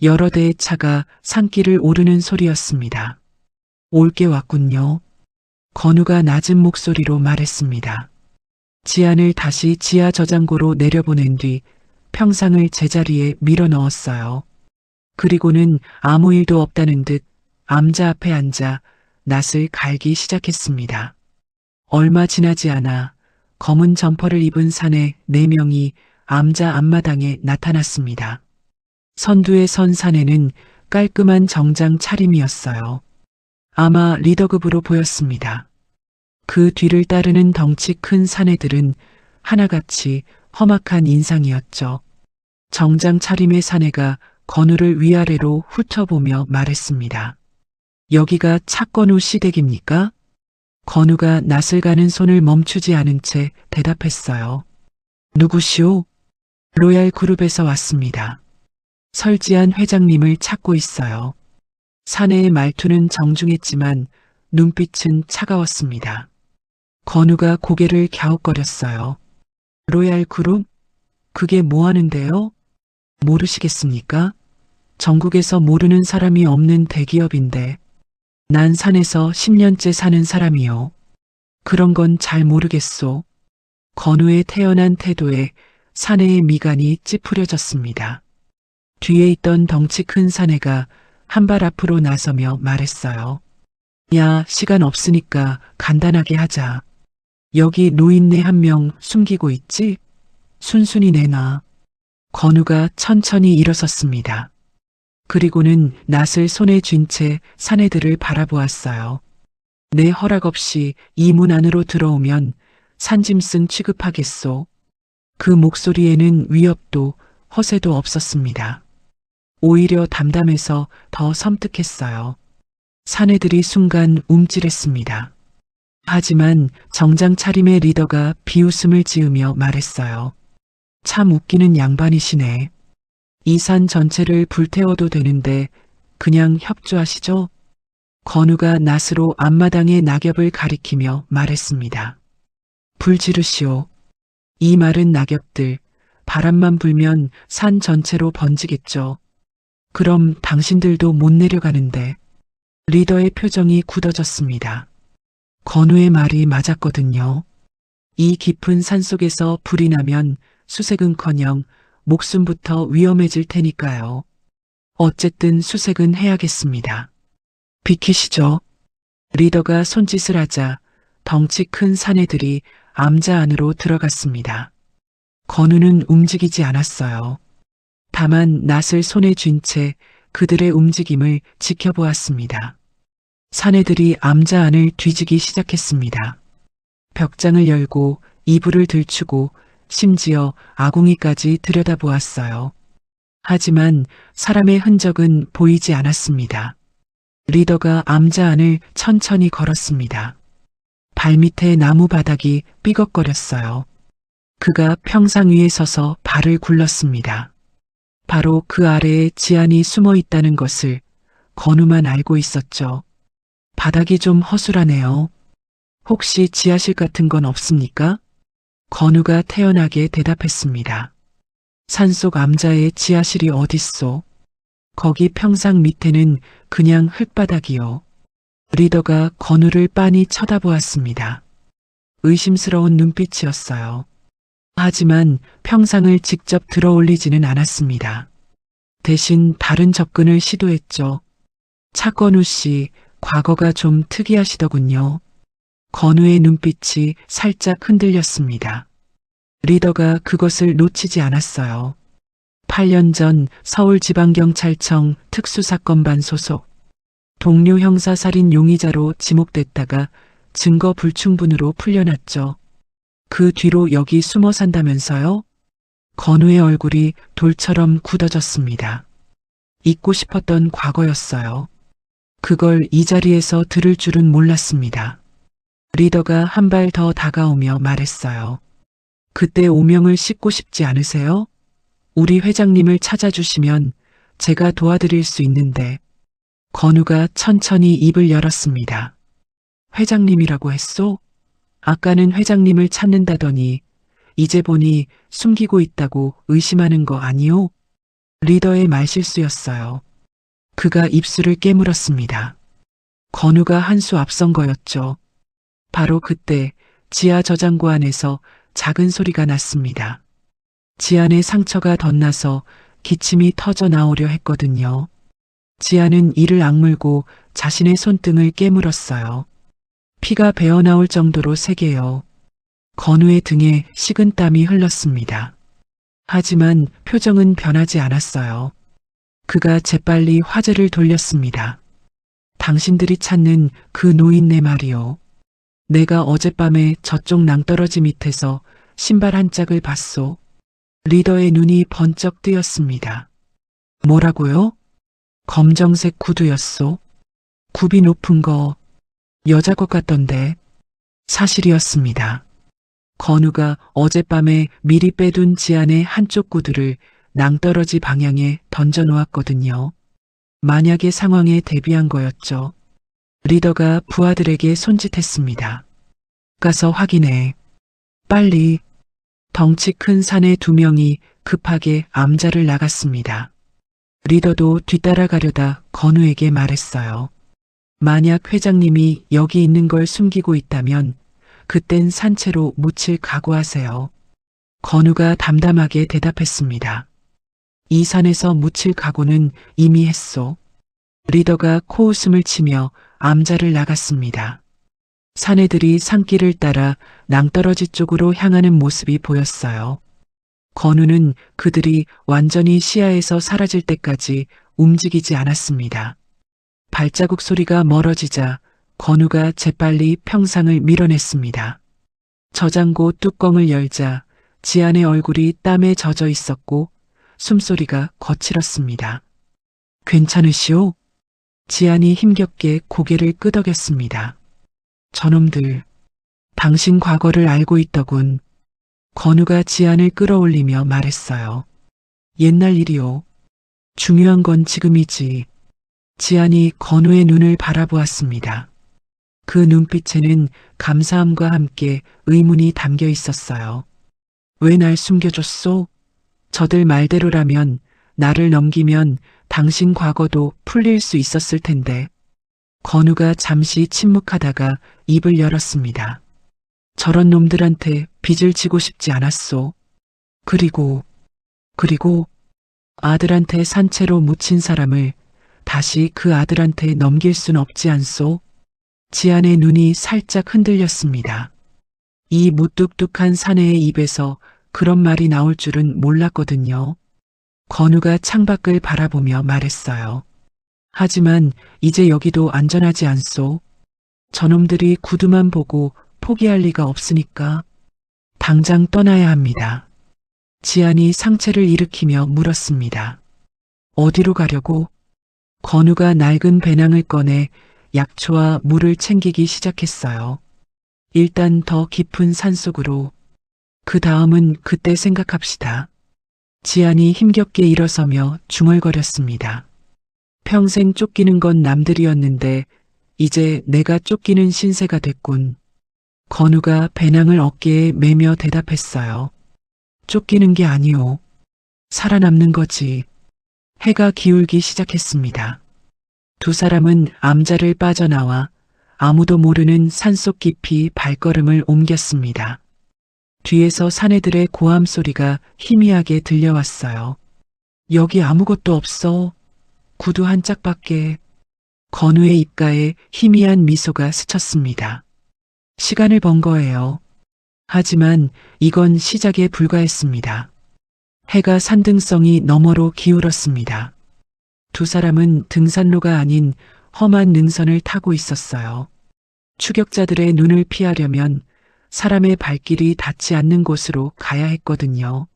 S2: 여러 대의 차가 산길을 오르는 소리였습니다. 올게 왔군요. 건우가 낮은 목소리로 말했습니다. 지안을 다시 지하 저장고로 내려보낸 뒤 평상을 제자리에 밀어 넣었어요. 그리고는 아무 일도 없다는 듯 암자 앞에 앉아 낫을 갈기 시작했습니다. 얼마 지나지 않아 검은 점퍼를 입은 사내 4명이 암자 앞마당에 나타났습니다. 선두에 선 사내는 깔끔한 정장 차림이었어요. 아마 리더급으로 보였습니다. 그 뒤를 따르는 덩치 큰 사내들은 하나같이 험악한 인상이었죠. 정장 차림의 사내가 건우를 위아래로 훑어보며 말했습니다. 여기가 차건우 시댁입니까? 건우가 낯을 가는 손을 멈추지 않은 채 대답했어요. 누구시오? 로얄 그룹에서 왔습니다. 설지한 회장님을 찾고 있어요. 사내의 말투는 정중했지만 눈빛은 차가웠습니다. 건우가 고개를 갸웃거렸어요. 로얄 그룹? 그게 뭐 하는데요? 모르시겠습니까? 전국에서 모르는 사람이 없는 대기업인데 난 산에서 10년째 사는 사람이요. 그런 건 잘 모르겠소. 건우의 태연한 태도에 사내의 미간이 찌푸려졌습니다. 뒤에 있던 덩치 큰 사내가 한 발 앞으로 나서며 말했어요. 야, 시간 없으니까 간단하게 하자. 여기 노인네 한 명 숨기고 있지? 순순히 내놔. 건우가 천천히 일어섰습니다. 그리고는 낫을 손에 쥔 채 사내들을 바라보았어요. 내 허락 없이 이 문 안으로 들어오면 산짐승 취급하겠소. 그 목소리에는 위협도 허세도 없었습니다. 오히려 담담해서 더 섬뜩했어요. 사내들이 순간 움찔했습니다. 하지만 정장 차림의 리더가 비웃음을 지으며 말했어요. 참 웃기는 양반이시네. 이 산 전체를 불태워도 되는데 그냥 협조하시죠? 건우가 낫으로 앞마당의 낙엽을 가리키며 말했습니다. 불 지르시오. 이 마른 낙엽들, 바람만 불면 산 전체로 번지겠죠. 그럼 당신들도 못 내려가는데. 리더의 표정이 굳어졌습니다. 건우의 말이 맞았거든요. 이 깊은 산속에서 불이 나면 수색은커녕 목숨부터 위험해질 테니까요. 어쨌든 수색은 해야겠습니다. 비키시죠. 리더가 손짓을 하자 덩치 큰 사내들이 암자 안으로 들어갔습니다. 건우는 움직이지 않았어요. 다만 낫을 손에 쥔 채 그들의 움직임을 지켜보았습니다. 사내들이 암자 안을 뒤지기 시작했습니다. 벽장을 열고 이불을 들추고 심지어 아궁이까지 들여다보았어요. 하지만 사람의 흔적은 보이지 않았습니다. 리더가 암자 안을 천천히 걸었습니다. 발밑에 나무 바닥이 삐걱거렸어요. 그가 평상 위에 서서 발을 굴렀습니다. 바로 그 아래에 지안이 숨어 있다는 것을 건우만 알고 있었죠. 바닥이 좀 허술하네요. 혹시 지하실 같은 건 없습니까? 건우가 태연하게 대답했습니다. 산속 암자의 지하실이 어딨소? 거기 평상 밑에는 그냥 흙바닥이요. 리더가 건우를 빤히 쳐다보았습니다. 의심스러운 눈빛이었어요. 하지만 평상을 직접 들어 올리지는 않았습니다. 대신 다른 접근을 시도했죠. 차건우 씨, 과거가 좀 특이하시더군요. 건우의 눈빛이 살짝 흔들렸습니다. 리더가 그것을 놓치지 않았어요. 8년 전 서울지방경찰청 특수사건반 소속 동료 형사 살인 용의자로 지목됐다가 증거 불충분으로 풀려났죠. 그 뒤로 여기 숨어 산다면서요? 건우의 얼굴이 돌처럼 굳어졌습니다. 잊고 싶었던 과거였어요. 그걸 이 자리에서 들을 줄은 몰랐습니다. 리더가 한 발 더 다가오며 말했어요. 그때 오명을 씻고 싶지 않으세요? 우리 회장님을 찾아주시면 제가 도와드릴 수 있는데. 건우가 천천히 입을 열었습니다. 회장님이라고 했소? 아까는 회장님을 찾는다더니 이제 보니 숨기고 있다고 의심하는 거 아니오? 리더의 말실수였어요. 그가 입술을 깨물었습니다. 건우가 한 수 앞선 거였죠. 바로 그때 지하 저장고 안에서 작은 소리가 났습니다. 지안의 상처가 덧나서 기침이 터져 나오려 했거든요. 지안은 이를 악물고 자신의 손등을 깨물었어요. 피가 배어나올 정도로 세게요. 건우의 등에 식은 땀이 흘렀습니다. 하지만 표정은 변하지 않았어요. 그가 재빨리 화제를 돌렸습니다. 당신들이 찾는 그 노인네 말이요. 내가 어젯밤에 저쪽 낭떠러지 밑에서 신발 한 짝을 봤소. 리더의 눈이 번쩍 뜨였습니다. 뭐라고요? 검정색 구두였소. 굽이 높은 거 여자 것 같던데. 사실이었습니다. 건우가 어젯밤에 미리 빼둔 지안의 한쪽 구두를 낭떠러지 방향에 던져 놓았거든요. 만약의 상황에 대비한 거였죠. 리더가 부하들에게 손짓했습니다. 가서 확인해. 빨리. 덩치 큰 사내 2명이 급하게 암자를 나갔습니다. 리더도 뒤따라가려다 건우에게 말했어요. 만약 회장님이 여기 있는 걸 숨기고 있다면 그땐 산채로 묻힐 각오하세요. 건우가 담담하게 대답했습니다. 이 산에서 묻힐 각오는 이미 했소. 리더가 코웃음을 치며 암자를 나갔습니다. 사내들이 산길을 따라 낭떠러지 쪽으로 향하는 모습이 보였어요. 건우는 그들이 완전히 시야에서 사라질 때까지 움직이지 않았습니다. 발자국 소리가 멀어지자 건우가 재빨리 평상을 밀어냈습니다. 저장고 뚜껑을 열자 지안의 얼굴이 땀에 젖어 있었고 숨소리가 거칠었습니다. 괜찮으시오? 지안이 힘겹게 고개를 끄덕였습니다. 저놈들, 당신 과거를 알고 있더군. 건우가 지안을 끌어올리며 말했어요. 옛날 일이요. 중요한 건 지금이지. 지안이 건우의 눈을 바라보았습니다. 그 눈빛에는 감사함과 함께 의문이 담겨 있었어요. 왜 날 숨겨줬소? 저들 말대로라면 나를 넘기면 당신 과거도 풀릴 수 있었을 텐데. 건우가 잠시 침묵하다가 입을 열었습니다. 저런 놈들한테 빚을 지고 싶지 않았소. 그리고 아들한테 산채로 묻힌 사람을 다시 그 아들한테 넘길 순 없지 않소? 지안의 눈이 살짝 흔들렸습니다. 이 무뚝뚝한 사내의 입에서 그런 말이 나올 줄은 몰랐거든요. 건우가 창밖을 바라보며 말했어요. 하지만 이제 여기도 안전하지 않소. 저놈들이 구두만 보고 포기할 리가 없으니까 당장 떠나야 합니다. 지안이 상체를 일으키며 물었습니다. 어디로 가려고? 건우가 낡은 배낭을 꺼내 약초와 물을 챙기기 시작했어요. 일단 더 깊은 산속으로. 그 다음은 그때 생각합시다. 지안이 힘겹게 일어서며 중얼거렸습니다. 평생 쫓기는 건 남들이었는데 이제 내가 쫓기는 신세가 됐군. 건우가 배낭을 어깨에 매며 대답했어요. 쫓기는 게 아니오. 살아남는 거지. 해가 기울기 시작했습니다. 두 사람은 암자를 빠져나와 아무도 모르는 산속 깊이 발걸음을 옮겼습니다. 뒤에서 사내들의 고함 소리가 희미하게 들려왔어요. 여기 아무것도 없어. 구두 한 짝밖에. 건우의 입가에 희미한 미소가 스쳤습니다. 시간을 번 거예요. 하지만 이건 시작에 불과했습니다. 해가 산등성이 너머로 기울었습니다. 두 사람은 등산로가 아닌 험한 능선을 타고 있었어요. 추격자들의 눈을 피하려면 사람의 발길이 닿지 않는 곳으로 가야 했거든요.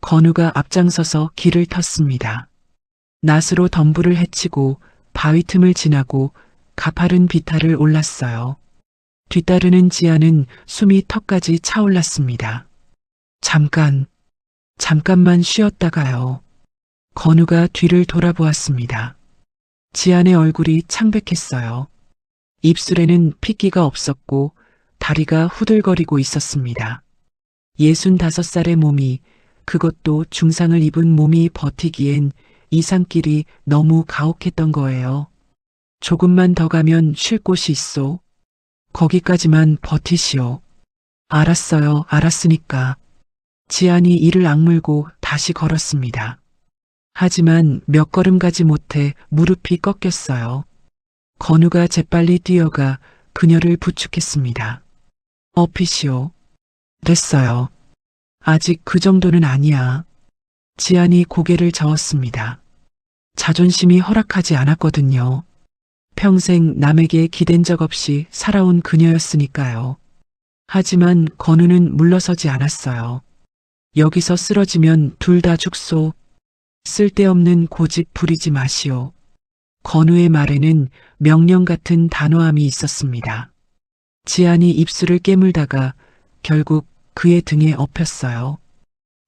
S2: 건우가 앞장서서 길을 텄습니다. 낫으로 덤불을 헤치고 바위 틈을 지나고 가파른 비탈을 올랐어요. 뒤따르는 지아는 숨이 턱까지 차올랐습니다. 잠깐만 쉬었다가요. 건우가 뒤를 돌아보았습니다. 지안의 얼굴이 창백했어요. 입술에는 핏기가 없었고 다리가 후들거리고 있었습니다. 65살의 몸이, 그것도 중상을 입은 몸이 버티기엔 이 산길이 너무 가혹했던 거예요. 조금만 더 가면 쉴 곳이 있소. 거기까지만 버티시오. 알았어요, 알았으니까. 지안이 이를 악물고 다시 걸었습니다. 하지만 몇 걸음 가지 못해 무릎이 꺾였어요. 건우가 재빨리 뛰어가 그녀를 부축했습니다. 업히시오. 됐어요. 아직 그 정도는 아니야. 지안이 고개를 저었습니다. 자존심이 허락하지 않았거든요. 평생 남에게 기댄 적 없이 살아온 그녀였으니까요. 하지만 건우는 물러서지 않았어요. 여기서 쓰러지면 둘 다 죽소. 쓸데없는 고집 부리지 마시오. 건우의 말에는 명령 같은 단호함이 있었습니다. 지안이 입술을 깨물다가 결국 그의 등에 엎였어요.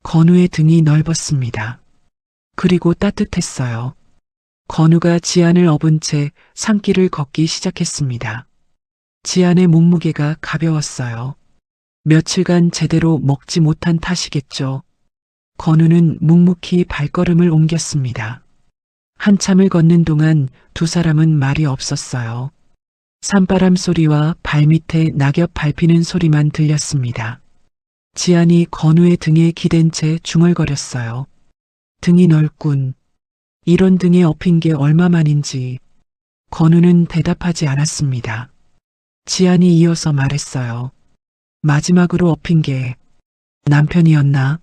S2: 건우의 등이 넓었습니다. 그리고 따뜻했어요. 건우가 지안을 업은 채 산길을 걷기 시작했습니다. 지안의 몸무게가 가벼웠어요. 며칠간 제대로 먹지 못한 탓이겠죠. 건우는 묵묵히 발걸음을 옮겼습니다. 한참을 걷는 동안 두 사람은 말이 없었어요. 산바람 소리와 발밑에 낙엽 밟히는 소리만 들렸습니다. 지안이 건우의 등에 기댄 채 중얼거렸어요. 등이 넓군. 이런 등에 엎인 게 얼마만인지. 건우는 대답하지 않았습니다. 지안이 이어서 말했어요. 마지막으로 엎인 게 남편이었나?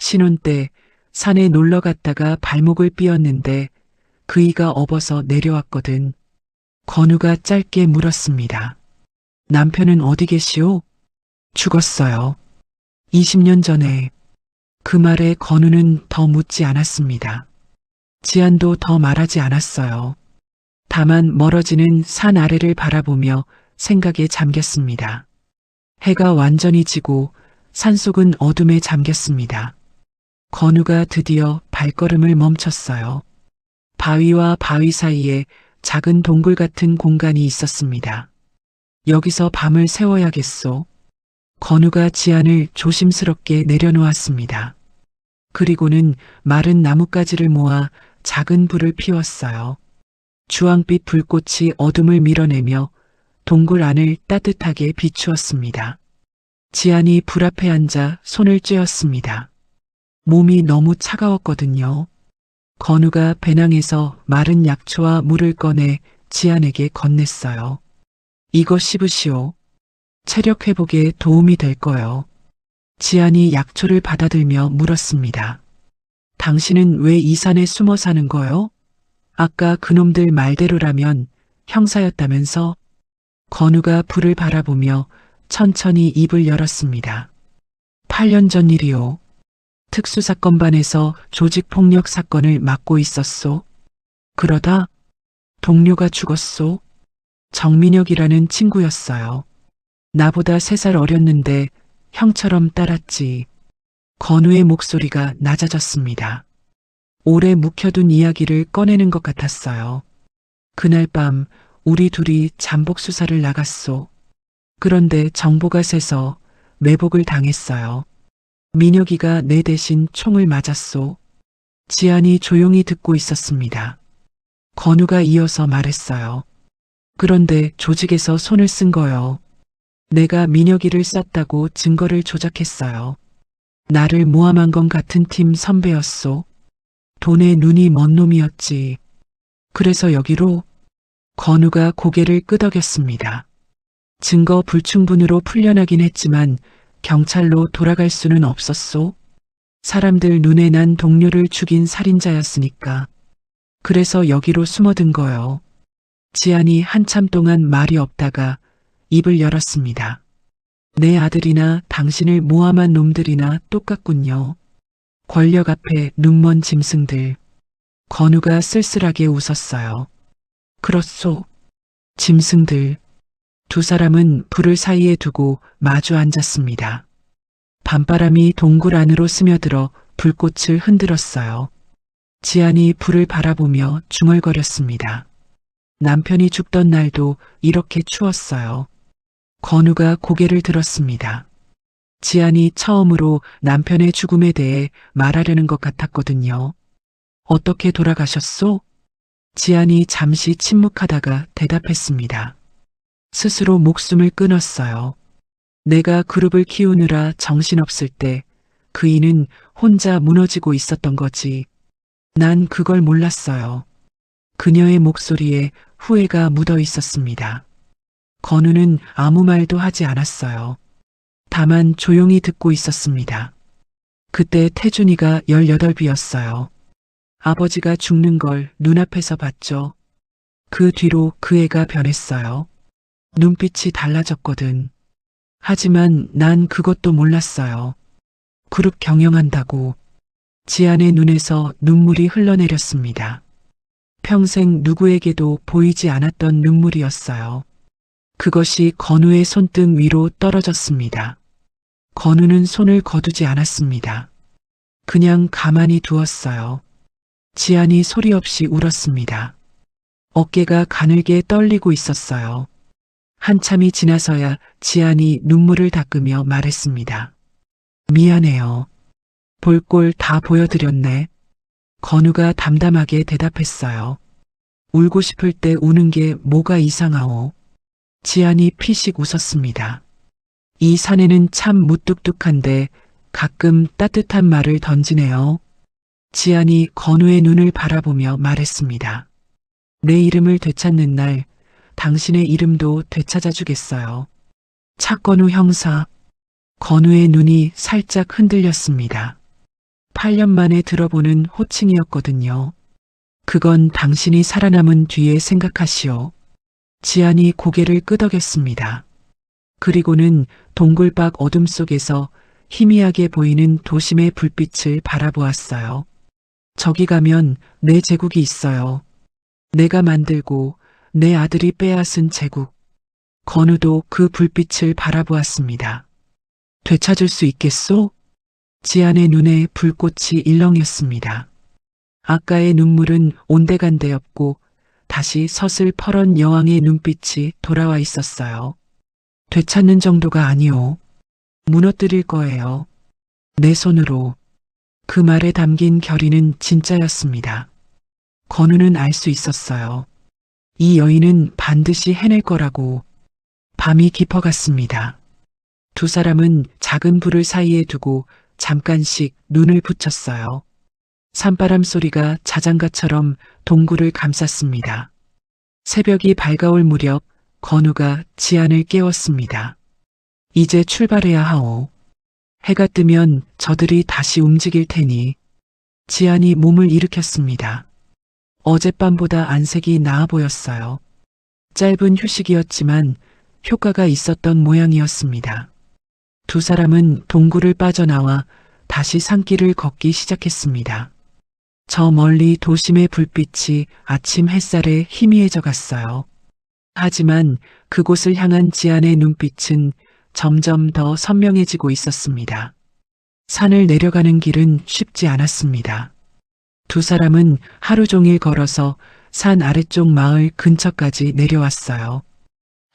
S2: 신혼 때 산에 놀러 갔다가 발목을 삐었는데 그이가 업어서 내려왔거든. 건우가 짧게 물었습니다. 남편은 어디 계시오? 죽었어요. 20년 전에. 그 말에 건우는 더 묻지 않았습니다. 지안도 더 말하지 않았어요. 다만 멀어지는 산 아래를 바라보며 생각에 잠겼습니다. 해가 완전히 지고 산속은 어둠에 잠겼습니다. 건우가 드디어 발걸음을 멈췄어요. 바위와 바위 사이에 작은 동굴 같은 공간이 있었습니다. 여기서 밤을 새워야겠소. 건우가 지안을 조심스럽게 내려놓았습니다. 그리고는 마른 나뭇가지를 모아 작은 불을 피웠어요. 주황빛 불꽃이 어둠을 밀어내며 동굴 안을 따뜻하게 비추었습니다. 지안이 불 앞에 앉아 손을 쬐었습니다. 몸이 너무 차가웠거든요. 건우가 배낭에서 마른 약초와 물을 꺼내 지안에게 건넸어요. 이거 씹으시오. 체력 회복에 도움이 될 거요. 지안이 약초를 받아들며 물었습니다. 당신은 왜 이 산에 숨어 사는 거요? 아까 그놈들 말대로라면 형사였다면서? 건우가 불을 바라보며 천천히 입을 열었습니다. 8년 전 일이요. 특수사건반에서 조직폭력 사건을 맡고 있었소. 그러다 동료가 죽었소. 정민혁이라는 친구였어요. 나보다 3살 어렸는데 형처럼 따랐지. 건우의 목소리가 낮아졌습니다. 오래 묵혀둔 이야기를 꺼내는 것 같았어요. 그날 밤 우리 둘이 잠복 수사를 나갔소. 그런데 정보가 새서 매복을 당했어요. 민혁이가 내 대신 총을 맞았소. 지안이 조용히 듣고 있었습니다. 건우가 이어서 말했어요. 그런데 조직에서 손을 쓴 거요. 내가 민혁이를 쐈다고 증거를 조작했어요. 나를 모함한 건 같은 팀 선배였소. 돈에 눈이 먼 놈이었지. 그래서 여기로. 건우가 고개를 끄덕였습니다. 증거 불충분으로 풀려나긴 했지만 경찰로 돌아갈 수는 없었소. 사람들 눈에 난 동료를 죽인 살인자였으니까. 그래서 여기로 숨어든 거요. 지안이 한참 동안 말이 없다가 입을 열었습니다. 내 아들이나 당신을 모함한 놈들이나 똑같군요. 권력 앞에 눈먼 짐승들. 건우가 쓸쓸하게 웃었어요. 그렇소. 짐승들. 두 사람은 불을 사이에 두고 마주 앉았습니다. 밤바람이 동굴 안으로 스며들어 불꽃을 흔들었어요. 지안이 불을 바라보며 중얼거렸습니다. 남편이 죽던 날도 이렇게 추웠어요. 건우가 고개를 들었습니다. 지안이 처음으로 남편의 죽음에 대해 말하려는 것 같았거든요. 어떻게 돌아가셨소? 지안이 잠시 침묵하다가 대답했습니다. 스스로 목숨을 끊었어요. 내가 그룹을 키우느라 정신없을 때 그이는 혼자 무너지고 있었던 거지. 난 그걸 몰랐어요. 그녀의 목소리에 후회가 묻어 있었습니다. 건우는 아무 말도 하지 않았어요. 다만 조용히 듣고 있었습니다. 그때 태준이가 18이었어요. 아버지가 죽는 걸 눈앞에서 봤죠. 그 뒤로 그 애가 변했어요. 눈빛이 달라졌거든. 하지만 난 그것도 몰랐어요. 그룹 경영한다고. 지안의 눈에서 눈물이 흘러내렸습니다. 평생 누구에게도 보이지 않았던 눈물이었어요. 그것이 건우의 손등 위로 떨어졌습니다. 건우는 손을 거두지 않았습니다. 그냥 가만히 두었어요. 지안이 소리 없이 울었습니다. 어깨가 가늘게 떨리고 있었어요. 한참이 지나서야 지안이 눈물을 닦으며 말했습니다. 미안해요. 볼 꼴 다 보여드렸네. 건우가 담담하게 대답했어요. 울고 싶을 때 우는 게 뭐가 이상하오. 지안이 피식 웃었습니다. 이 사내는 참 무뚝뚝한데 가끔 따뜻한 말을 던지네요. 지안이 건우의 눈을 바라보며 말했습니다. 내 이름을 되찾는 날 당신의 이름도 되찾아 주겠어요. 차건우 형사. 건우의 눈이 살짝 흔들렸습니다. 8년 만에 들어보는 호칭이었거든요. 그건 당신이 살아남은 뒤에 생각하시오. 지안이 고개를 끄덕였습니다. 그리고는 동굴밖 어둠 속에서 희미하게 보이는 도심의 불빛을 바라보았어요. 저기 가면 내 제국이 있어요. 내가 만들고 내 아들이 빼앗은 제국. 건우도 그 불빛을 바라보았습니다. 되찾을 수 있겠소? 지안의 눈에 불꽃이 일렁였습니다. 아까의 눈물은 온데간데였고 다시 서슬퍼런 여왕의 눈빛이 돌아와 있었어요. 되찾는 정도가 아니오. 무너뜨릴 거예요. 내 손으로. 그 말에 담긴 결의는 진짜였습니다. 건우는 알 수 있었어요. 이 여인은 반드시 해낼 거라고. 밤이 깊어갔습니다. 두 사람은 작은 불을 사이에 두고 잠깐씩 눈을 붙였어요. 산바람 소리가 자장가처럼 동굴을 감쌌습니다. 새벽이 밝아올 무렵 건우가 지안을 깨웠습니다. 이제 출발해야 하오. 해가 뜨면 저들이 다시 움직일 테니. 지안이 몸을 일으켰습니다. 어젯밤보다 안색이 나아 보였어요. 짧은 휴식이었지만 효과가 있었던 모양이었습니다. 두 사람은 동굴을 빠져나와 다시 산길을 걷기 시작했습니다. 저 멀리 도심의 불빛이 아침 햇살에 희미해져 갔어요. 하지만 그곳을 향한 지안의 눈빛은 점점 더 선명해지고 있었습니다. 산을 내려가는 길은 쉽지 않았습니다. 두 사람은 하루 종일 걸어서 산 아래쪽 마을 근처까지 내려왔어요.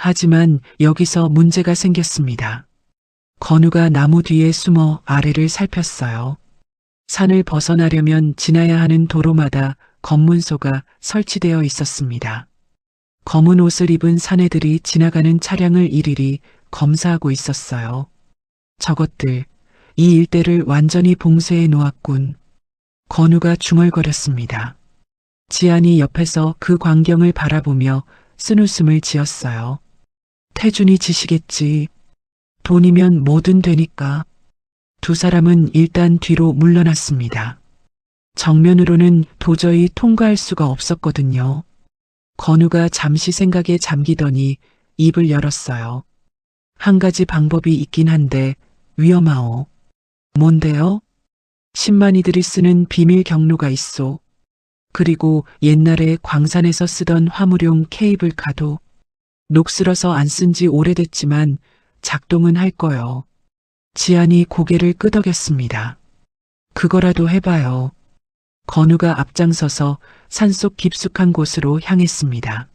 S2: 하지만 여기서 문제가 생겼습니다. 건우가 나무 뒤에 숨어 아래를 살폈어요. 산을 벗어나려면 지나야 하는 도로마다 검문소가 설치되어 있었습니다. 검은 옷을 입은 사내들이 지나가는 차량을 일일이 검사하고 있었어요. 저것들, 이 일대를 완전히 봉쇄해 놓았군. 건우가 중얼거렸습니다. 지안이 옆에서 그 광경을 바라보며 쓴웃음을 지었어요. 태준이 지시겠지. 돈이면 뭐든 되니까. 두 사람은 일단 뒤로 물러났습니다. 정면으로는 도저히 통과할 수가 없었거든요. 건우가 잠시 생각에 잠기더니 입을 열었어요. 한 가지 방법이 있긴 한데 위험하오. 뭔데요? 신만이들이 쓰는 비밀 경로가 있소. 그리고 옛날에 광산에서 쓰던 화물용 케이블카도 녹슬어서 안 쓴 지 오래됐지만 작동은 할 거요. 지안이 고개를 끄덕였습니다. 그거라도 해봐요. 건우가 앞장서서 산속 깊숙한 곳으로 향했습니다.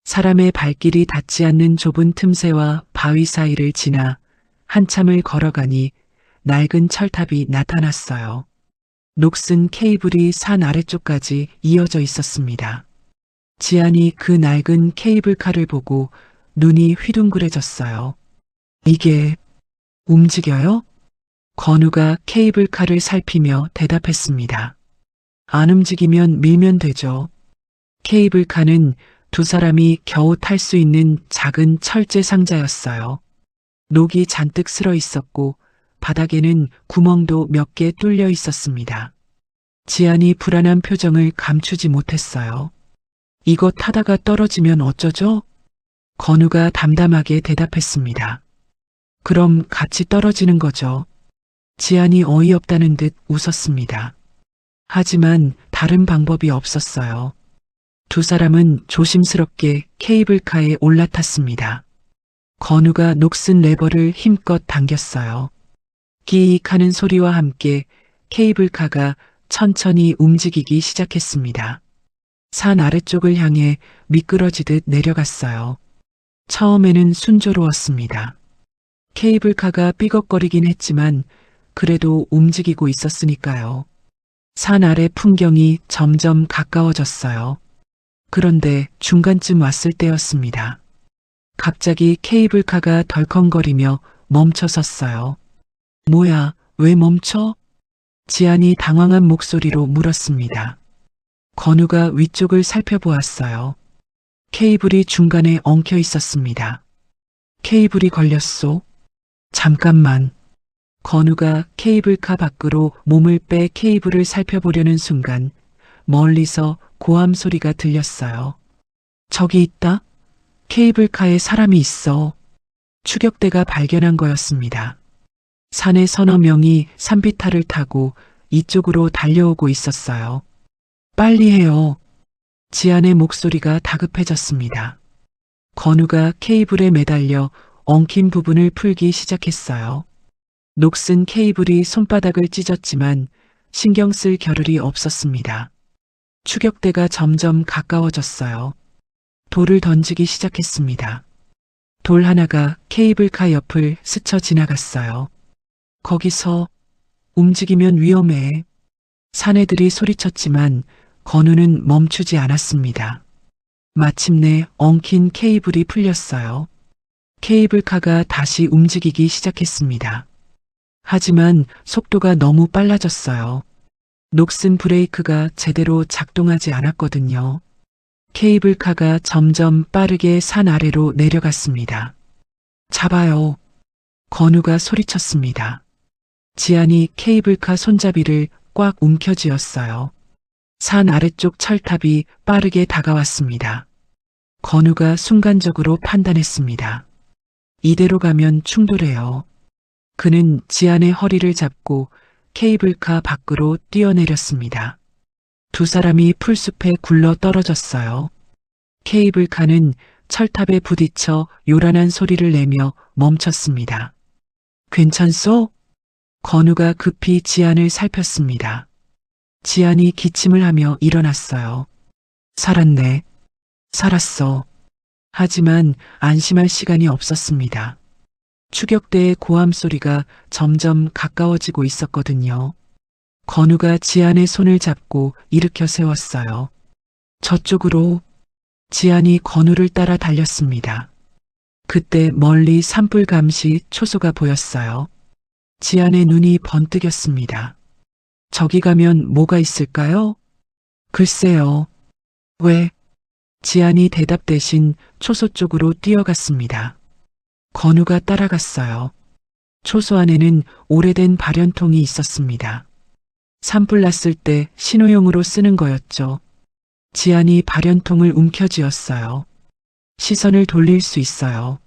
S2: 사람의 발길이 닿지 않는 좁은 틈새와 바위 사이를 지나 한참을 걸어가니 낡은 철탑이 나타났어요. 녹슨 케이블이 산 아래쪽까지 이어져 있었습니다. 지안이 그 낡은 케이블카를 보고 눈이 휘둥그레졌어요. 이게 움직여요? 건우가 케이블카를 살피며 대답했습니다. 안 움직이면 밀면 되죠. 케이블카는 두 사람이 겨우 탈 수 있는 작은 철제 상자였어요. 녹이 잔뜩 쓸어 있었고 바닥에는 구멍도 몇 개 뚫려 있었습니다. 지안이 불안한 표정을 감추지 못했어요. 이거 타다가 떨어지면 어쩌죠? 건우가 담담하게 대답했습니다. 그럼 같이 떨어지는 거죠. 지안이 어이없다는 듯 웃었습니다. 하지만 다른 방법이 없었어요. 두 사람은 조심스럽게 케이블카에 올라탔습니다. 건우가 녹슨 레버를 힘껏 당겼어요. 끼익 하는 소리와 함께 케이블카가 천천히 움직이기 시작했습니다. 산 아래쪽을 향해 미끄러지듯 내려갔어요. 처음에는 순조로웠습니다. 케이블카가 삐걱거리긴 했지만 그래도 움직이고 있었으니까요. 산 아래 풍경이 점점 가까워졌어요. 그런데 중간쯤 왔을 때였습니다. 갑자기 케이블카가 덜컹거리며 멈춰 섰어요. 뭐야, 왜 멈춰? 지안이 당황한 목소리로 물었습니다. 건우가 위쪽을 살펴보았어요. 케이블이 중간에 엉켜 있었습니다. 케이블이 걸렸소? 잠깐만. 건우가 케이블카 밖으로 몸을 빼 케이블을 살펴보려는 순간 멀리서 고함 소리가 들렸어요. 저기 있다? 케이블카에 사람이 있어. 추격대가 발견한 거였습니다. 산의 서너 명이 산비탈을 타고 이쪽으로 달려오고 있었어요. 빨리 해요. 지안의 목소리가 다급해졌습니다. 건우가 케이블에 매달려 엉킨 부분을 풀기 시작했어요. 녹슨 케이블이 손바닥을 찢었지만 신경 쓸 겨를이 없었습니다. 추격대가 점점 가까워졌어요. 돌을 던지기 시작했습니다. 돌 하나가 케이블카 옆을 스쳐 지나갔어요. 거기서 움직이면 위험해. 사내들이 소리쳤지만 건우는 멈추지 않았습니다. 마침내 엉킨 케이블이 풀렸어요. 케이블카가 다시 움직이기 시작했습니다. 하지만 속도가 너무 빨라졌어요. 녹슨 브레이크가 제대로 작동하지 않았거든요. 케이블카가 점점 빠르게 산 아래로 내려갔습니다. 잡아요. 건우가 소리쳤습니다. 지안이 케이블카 손잡이를 꽉 움켜쥐었어요. 산 아래쪽 철탑이 빠르게 다가왔습니다. 건우가 순간적으로 판단했습니다. 이대로 가면 충돌해요. 그는 지안의 허리를 잡고 케이블카 밖으로 뛰어내렸습니다. 두 사람이 풀숲에 굴러 떨어졌어요. 케이블카는 철탑에 부딪혀 요란한 소리를 내며 멈췄습니다. 괜찮소? 건우가 급히 지안을 살폈습니다. 지안이 기침을 하며 일어났어요. 살았네. 살았어. 하지만 안심할 시간이 없었습니다. 추격대의 고함 소리가 점점 가까워지고 있었거든요. 건우가 지안의 손을 잡고 일으켜 세웠어요. 저쪽으로. 지안이 건우를 따라 달렸습니다. 그때 멀리 산불 감시 초소가 보였어요. 지안의 눈이 번뜩였습니다. 저기 가면 뭐가 있을까요? 글쎄요. 왜? 지안이 대답 대신 초소 쪽으로 뛰어갔습니다. 건우가 따라갔어요. 초소 안에는 오래된 발연통이 있었습니다. 산불 났을 때 신호용으로 쓰는 거였죠. 지안이 발연통을 움켜쥐었어요. 시선을 돌릴 수 있어요.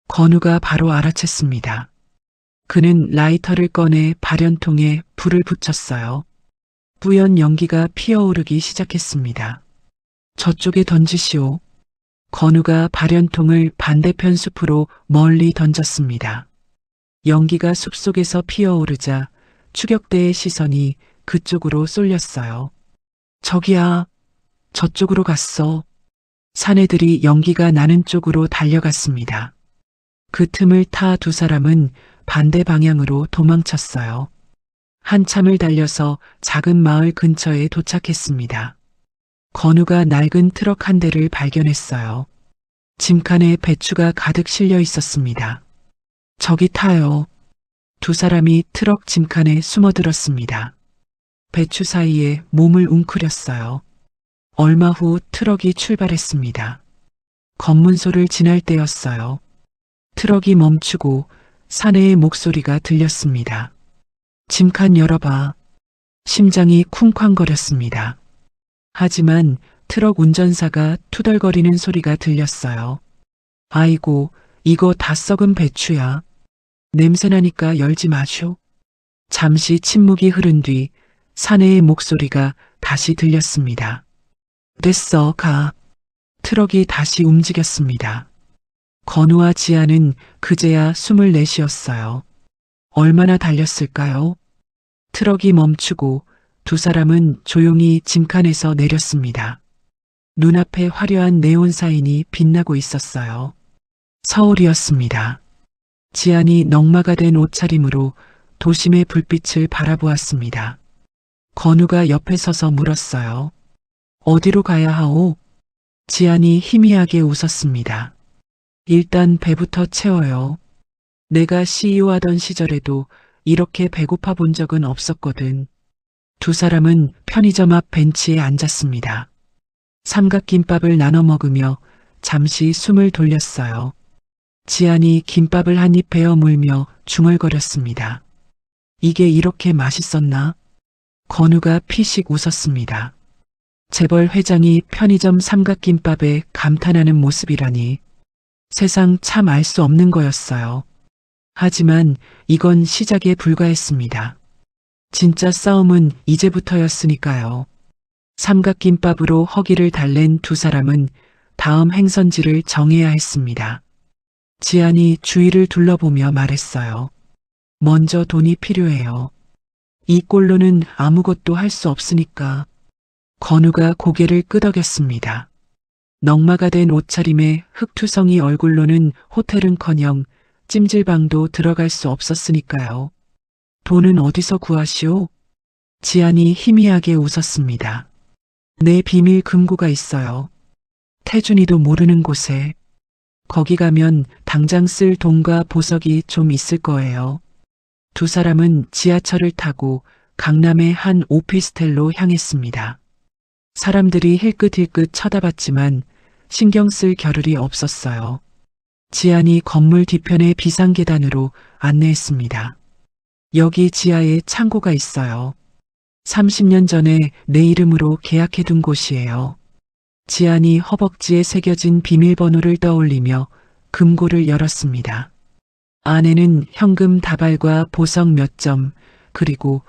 S2: 건우가 바로 알아챘습니다. 그는 라이터를 꺼내 발연통에 불을 붙였어요. 뿌연 연기가 피어오르기 시작했습니다. 저쪽에 던지시오. 건우가 발연통을 반대편 숲으로 멀리 던졌습니다. 연기가 숲속에서 피어오르자 추격대의 시선이 그쪽으로 쏠렸어요. 저기야, 저쪽으로 갔어. 사내들이 연기가 나는 쪽으로 달려갔습니다. 그 틈을 타 두 사람은 반대 방향으로 도망쳤어요. 한참을 달려서 작은 마을 근처에 도착했습니다. 건우가 낡은 트럭 한 대를 발견했어요. 짐칸에 배추가 가득 실려 있었습니다. 저기 타요. 두 사람이 트럭 짐칸에 숨어들었습니다. 배추 사이에 몸을 웅크렸어요. 얼마 후 트럭이 출발했습니다. 검문소를 지날 때였어요. 트럭이 멈추고 사내의 목소리가 들렸습니다. 짐칸 열어봐. 심장이 쿵쾅거렸습니다. 하지만 트럭 운전사가 투덜거리는 소리가 들렸어요. 아이고, 이거 다 썩은 배추야. 냄새나니까 열지 마쇼. 잠시 침묵이 흐른 뒤 사내의 목소리가 다시 들렸습니다. 됐어, 가. 트럭이 다시 움직였습니다. 건우와 지아는 그제야 숨을 내쉬었어요. 얼마나 달렸을까요? 트럭이 멈추고 두 사람은 조용히 짐칸에서 내렸습니다. 눈앞에 화려한 네온 사인이 빛나고 있었어요. 서울이었습니다. 지안이 넉마가 된 옷차림으로 도심의 불빛을 바라보았습니다. 건우가 옆에 서서 물었어요. 어디로 가야 하오? 지안이 희미하게 웃었습니다. 일단 배부터 채워요. 내가 CEO 하던 시절에도 이렇게 배고파 본 적은 없었거든. 두 사람은 편의점 앞 벤치에 앉았습니다. 삼각김밥을 나눠 먹으며 잠시 숨을 돌렸어요. 지안이 김밥을 한 입 베어 물며 중얼거렸습니다. 이게 이렇게 맛있었나? 건우가 피식 웃었습니다. 재벌 회장이 편의점 삼각김밥에 감탄하는 모습이라니. 세상 참 알 수 없는 거였어요. 하지만 이건 시작에 불과했습니다. 진짜 싸움은 이제부터였으니까요. 삼각김밥으로 허기를 달랜 두 사람은 다음 행선지를 정해야 했습니다. 지안이 주위를 둘러보며 말했어요. 먼저 돈이 필요해요. 이 꼴로는 아무것도 할 수 없으니까. 건우가 고개를 끄덕였습니다. 넉마가 된 옷차림에 흑투성이 얼굴로는 호텔은커녕 찜질방도 들어갈 수 없었으니까요. 돈은 어디서 구하시오? 지안이 희미하게 웃었습니다. 내 비밀 금고가 있어요. 태준이도 모르는 곳에. 거기 가면 당장 쓸 돈과 보석이 좀 있을 거예요. 두 사람은 지하철을 타고 강남의 한 오피스텔로 향했습니다. 사람들이 힐끗힐끗 쳐다봤지만 신경 쓸 겨를이 없었어요. 지안이 건물 뒤편의 비상계단으로 안내했습니다. 여기 지하에 창고가 있어요. 30년 전에 내 이름으로 계약해둔 곳이에요. 지안이 허벅지에 새겨진 비밀번호를 떠올리며 금고를 열었습니다. 안에는 현금 다발과 보석 몇 점, 그리고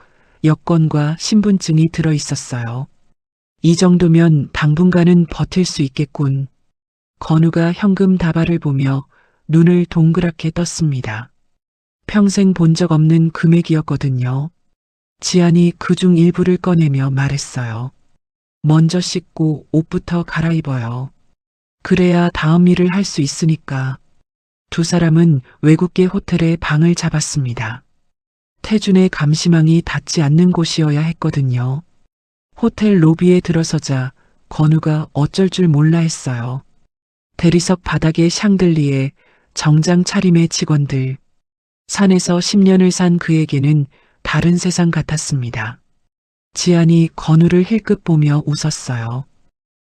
S2: 여권과 신분증이 들어 있었어요. 이 정도면 당분간은 버틸 수 있겠군. 건우가 현금 다발을 보며 눈을 동그랗게 떴습니다. 평생 본 적 없는 금액이었거든요. 지안이 그중 일부를 꺼내며 말했어요. 먼저 씻고 옷부터 갈아입어요. 그래야 다음 일을 할 수 있으니까. 두 사람은 외국계 호텔에 방을 잡았습니다. 태준의 감시망이 닿지 않는 곳이어야 했거든요. 호텔 로비에 들어서자 건우가 어쩔 줄 몰라 했어요. 대리석 바닥에 샹들리에 정장 차림의 직원들. 산에서 10년을 산 그에게는 다른 세상 같았습니다. 지안이 건우를 힐끗 보며 웃었어요.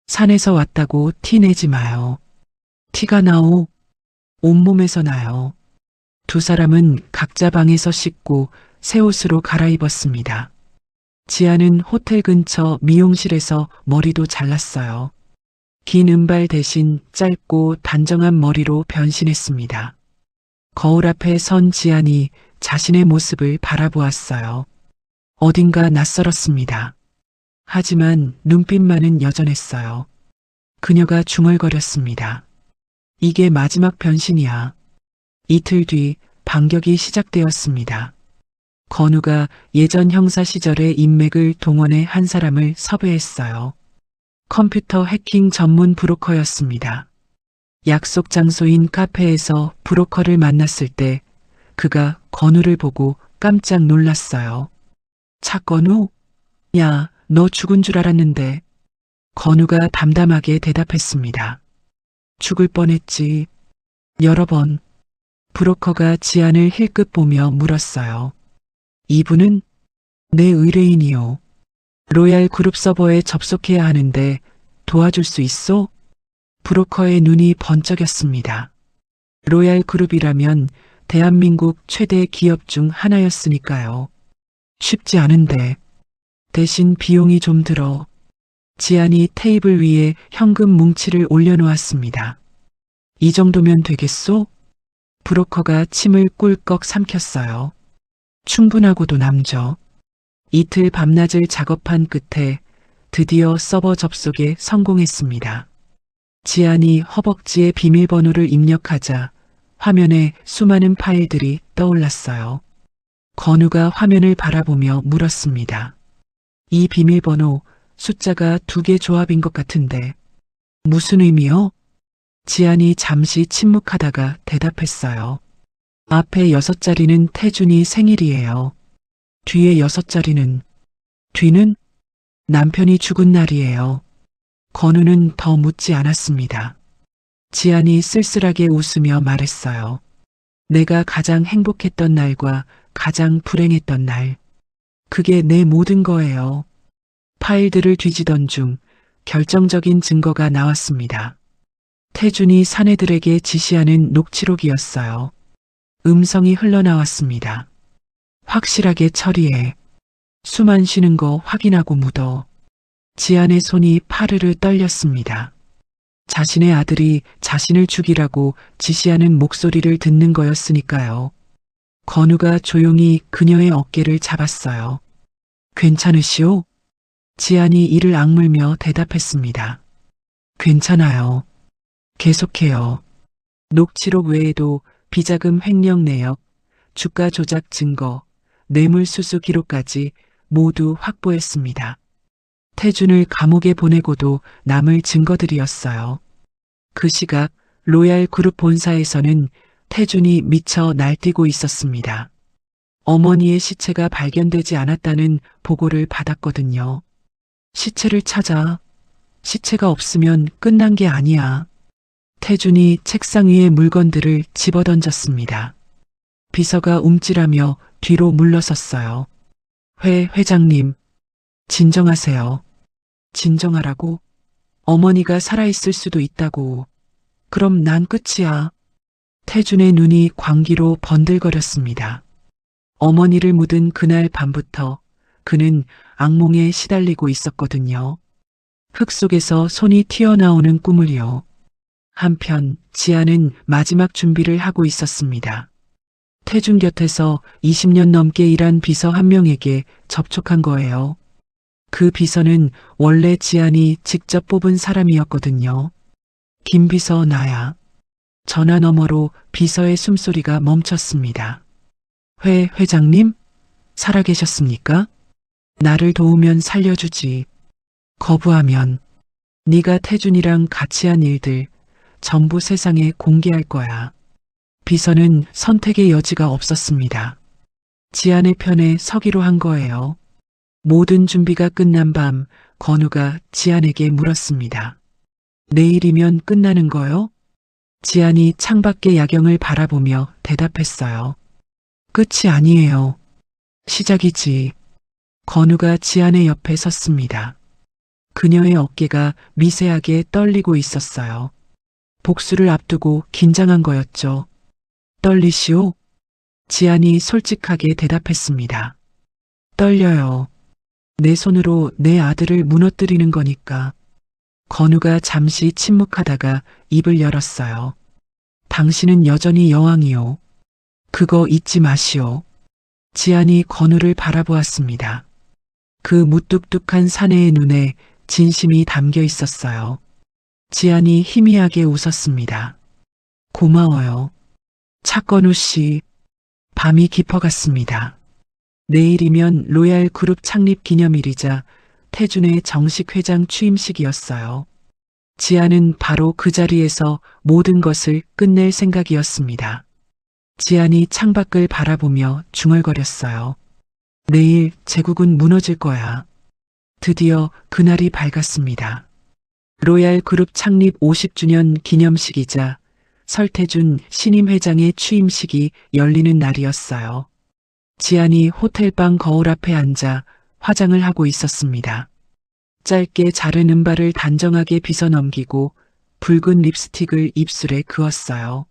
S2: 산에서 왔다고 티 내지 마요. 티가 나오. 온몸에서 나요. 두 사람은 각자 방에서 씻고 새 옷으로 갈아입었습니다. 지아는 호텔 근처 미용실에서 머리도 잘랐어요. 긴 은발 대신 짧고 단정한 머리로 변신했습니다. 거울 앞에 선 지안이 자신의 모습을 바라보았어요. 어딘가 낯설었습니다. 하지만 눈빛만은 여전했어요. 그녀가 중얼거렸습니다. 이게 마지막 변신이야. 이틀 뒤 반격이 시작되었습니다. 건우가 예전 형사 시절의 인맥을 동원해 한 사람을 섭외했어요. 컴퓨터 해킹 전문 브로커였습니다. 약속 장소인 카페에서 브로커를 만났을 때 그가 건우를 보고 깜짝 놀랐어요. 차건우? 야, 너 죽은 줄 알았는데. 건우가 담담하게 대답했습니다. 죽을 뻔했지. 여러 번. 브로커가 지안을 힐끗 보며 물었어요. 이분은 내 의뢰인이요. 로얄 그룹 서버에 접속해야 하는데 도와줄 수 있어? 브로커의 눈이 번쩍였습니다. 로얄 그룹이라면 대한민국 최대 기업 중 하나였으니까요. 쉽지 않은데. 대신 비용이 좀 들어. 지안이 테이블 위에 현금 뭉치를 올려놓았습니다. 이 정도면 되겠소? 브로커가 침을 꿀꺽 삼켰어요. 충분하고도 남죠. 이틀 밤낮을 작업한 끝에 드디어 서버 접속에 성공했습니다. 지안이 허벅지에 비밀번호를 입력하자 화면에 수많은 파일들이 떠올랐어요. 건우가 화면을 바라보며 물었습니다. 이 비밀번호 숫자가 2개 조합인 것 같은데 무슨 의미요? 지안이 잠시 침묵하다가 대답했어요. 앞에 6자리는 태준이 생일이에요. 뒤에 6자리는 뒤는 남편이 죽은 날이에요. 건우는 더 묻지 않았습니다. 지안이 쓸쓸하게 웃으며 말했어요. 내가 가장 행복했던 날과 가장 불행했던 날. 그게 내 모든 거예요. 파일들을 뒤지던 중 결정적인 증거가 나왔습니다. 태준이 사내들에게 지시하는 녹취록이었어요. 음성이 흘러나왔습니다. 확실하게 처리해. 숨 안 쉬는 거 확인하고 묻어. 지안의 손이 파르르 떨렸습니다. 자신의 아들이 자신을 죽이라고 지시하는 목소리를 듣는 거였으니까요. 건우가 조용히 그녀의 어깨를 잡았어요. 괜찮으시오? 지안이 이를 악물며 대답했습니다. 괜찮아요. 계속해요. 녹취록 외에도 비자금 횡령 내역, 주가 조작 증거, 뇌물수수 기록까지 모두 확보했습니다. 태준을 감옥에 보내고도 남을 증거들이었어요. 그 시각 로얄 그룹 본사에서는 태준이 미쳐 날뛰고 있었습니다. 어머니의 시체가 발견되지 않았다는 보고를 받았거든요. 시체를 찾아. 시체가 없으면 끝난 게 아니야. 태준이 책상 위의 물건들을 집어던졌습니다. 비서가 움찔하며 뒤로 물러섰어요. 회장님, 진정하세요. 진정하라고? 어머니가 살아있을 수도 있다고. 그럼 난 끝이야. 태준의 눈이 광기로 번들거렸습니다. 어머니를 묻은 그날 밤부터 그는 악몽에 시달리고 있었거든요. 흙 속에서 손이 튀어나오는 꿈을요. 한편 지아는 마지막 준비를 하고 있었습니다. 태준 곁에서 20년 넘게 일한 비서 한 명에게 접촉한 거예요. 그 비서는 원래 지안이 직접 뽑은 사람이었거든요. 김 비서 나야. 전화 너머로 비서의 숨소리가 멈췄습니다. 회장님? 살아계셨습니까? 나를 도우면 살려주지. 거부하면 네가 태준이랑 같이 한 일들 전부 세상에 공개할 거야. 비서는 선택의 여지가 없었습니다. 지안의 편에 서기로 한 거예요. 모든 준비가 끝난 밤 건우가 지안에게 물었습니다. 내일이면 끝나는 거요? 지안이 창밖의 야경을 바라보며 대답했어요. 끝이 아니에요. 시작이지. 건우가 지안의 옆에 섰습니다. 그녀의 어깨가 미세하게 떨리고 있었어요. 복수를 앞두고 긴장한 거였죠. 떨리시오? 지안이 솔직하게 대답했습니다. 떨려요. 내 손으로 내 아들을 무너뜨리는 거니까. 건우가 잠시 침묵하다가 입을 열었어요. 당신은 여전히 여왕이요. 그거 잊지 마시오. 지안이 건우를 바라보았습니다. 그 무뚝뚝한 사내의 눈에 진심이 담겨 있었어요. 지안이 희미하게 웃었습니다. 고마워요. 차건우 씨. 밤이 깊어갔습니다. 내일이면 로얄 그룹 창립 기념일이자 태준의 정식 회장 취임식이었어요. 지안은 바로 그 자리에서 모든 것을 끝낼 생각이었습니다. 지안이 창밖을 바라보며 중얼거렸어요. 내일 제국은 무너질 거야. 드디어 그날이 밝았습니다. 로얄 그룹 창립 50주년 기념식이자 설태준 신임 회장의 취임식이 열리는 날이었어요. 지안이 호텔방 거울 앞에 앉아 화장을 하고 있었습니다. 짧게 자른 은발을 단정하게 빗어 넘기고 붉은 립스틱을 입술에 그었어요.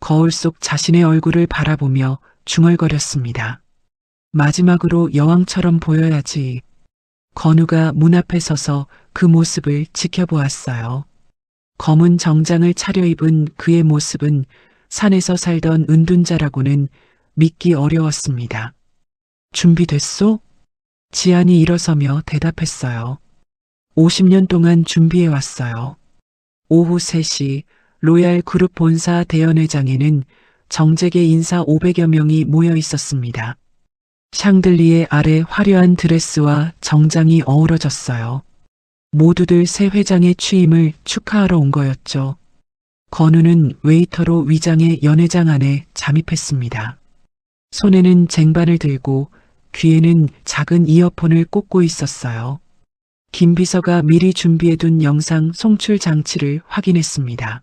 S2: 거울 속 자신의 얼굴을 바라보며 중얼거렸습니다. 마지막으로 여왕처럼 보여야지. 건우가 문 앞에 서서 그 모습을 지켜보았어요. 검은 정장을 차려입은 그의 모습은 산에서 살던 은둔자라고는 믿기 어려웠습니다. 준비됐소? 지안이 일어서며 대답했어요. 50년 동안 준비해왔어요. 오후 3시 로얄 그룹 본사 대연회장에는 정재계 인사 500여 명이 모여 있었습니다. 샹들리에 아래 화려한 드레스와 정장이 어우러졌어요. 모두들 새 회장의 취임을 축하하러 온 거였죠. 건우는 웨이터로 위장의 연회장 안에 잠입했습니다. 손에는 쟁반을 들고 귀에는 작은 이어폰을 꽂고 있었어요. 김 비서가 미리 준비해둔 영상 송출 장치를 확인했습니다.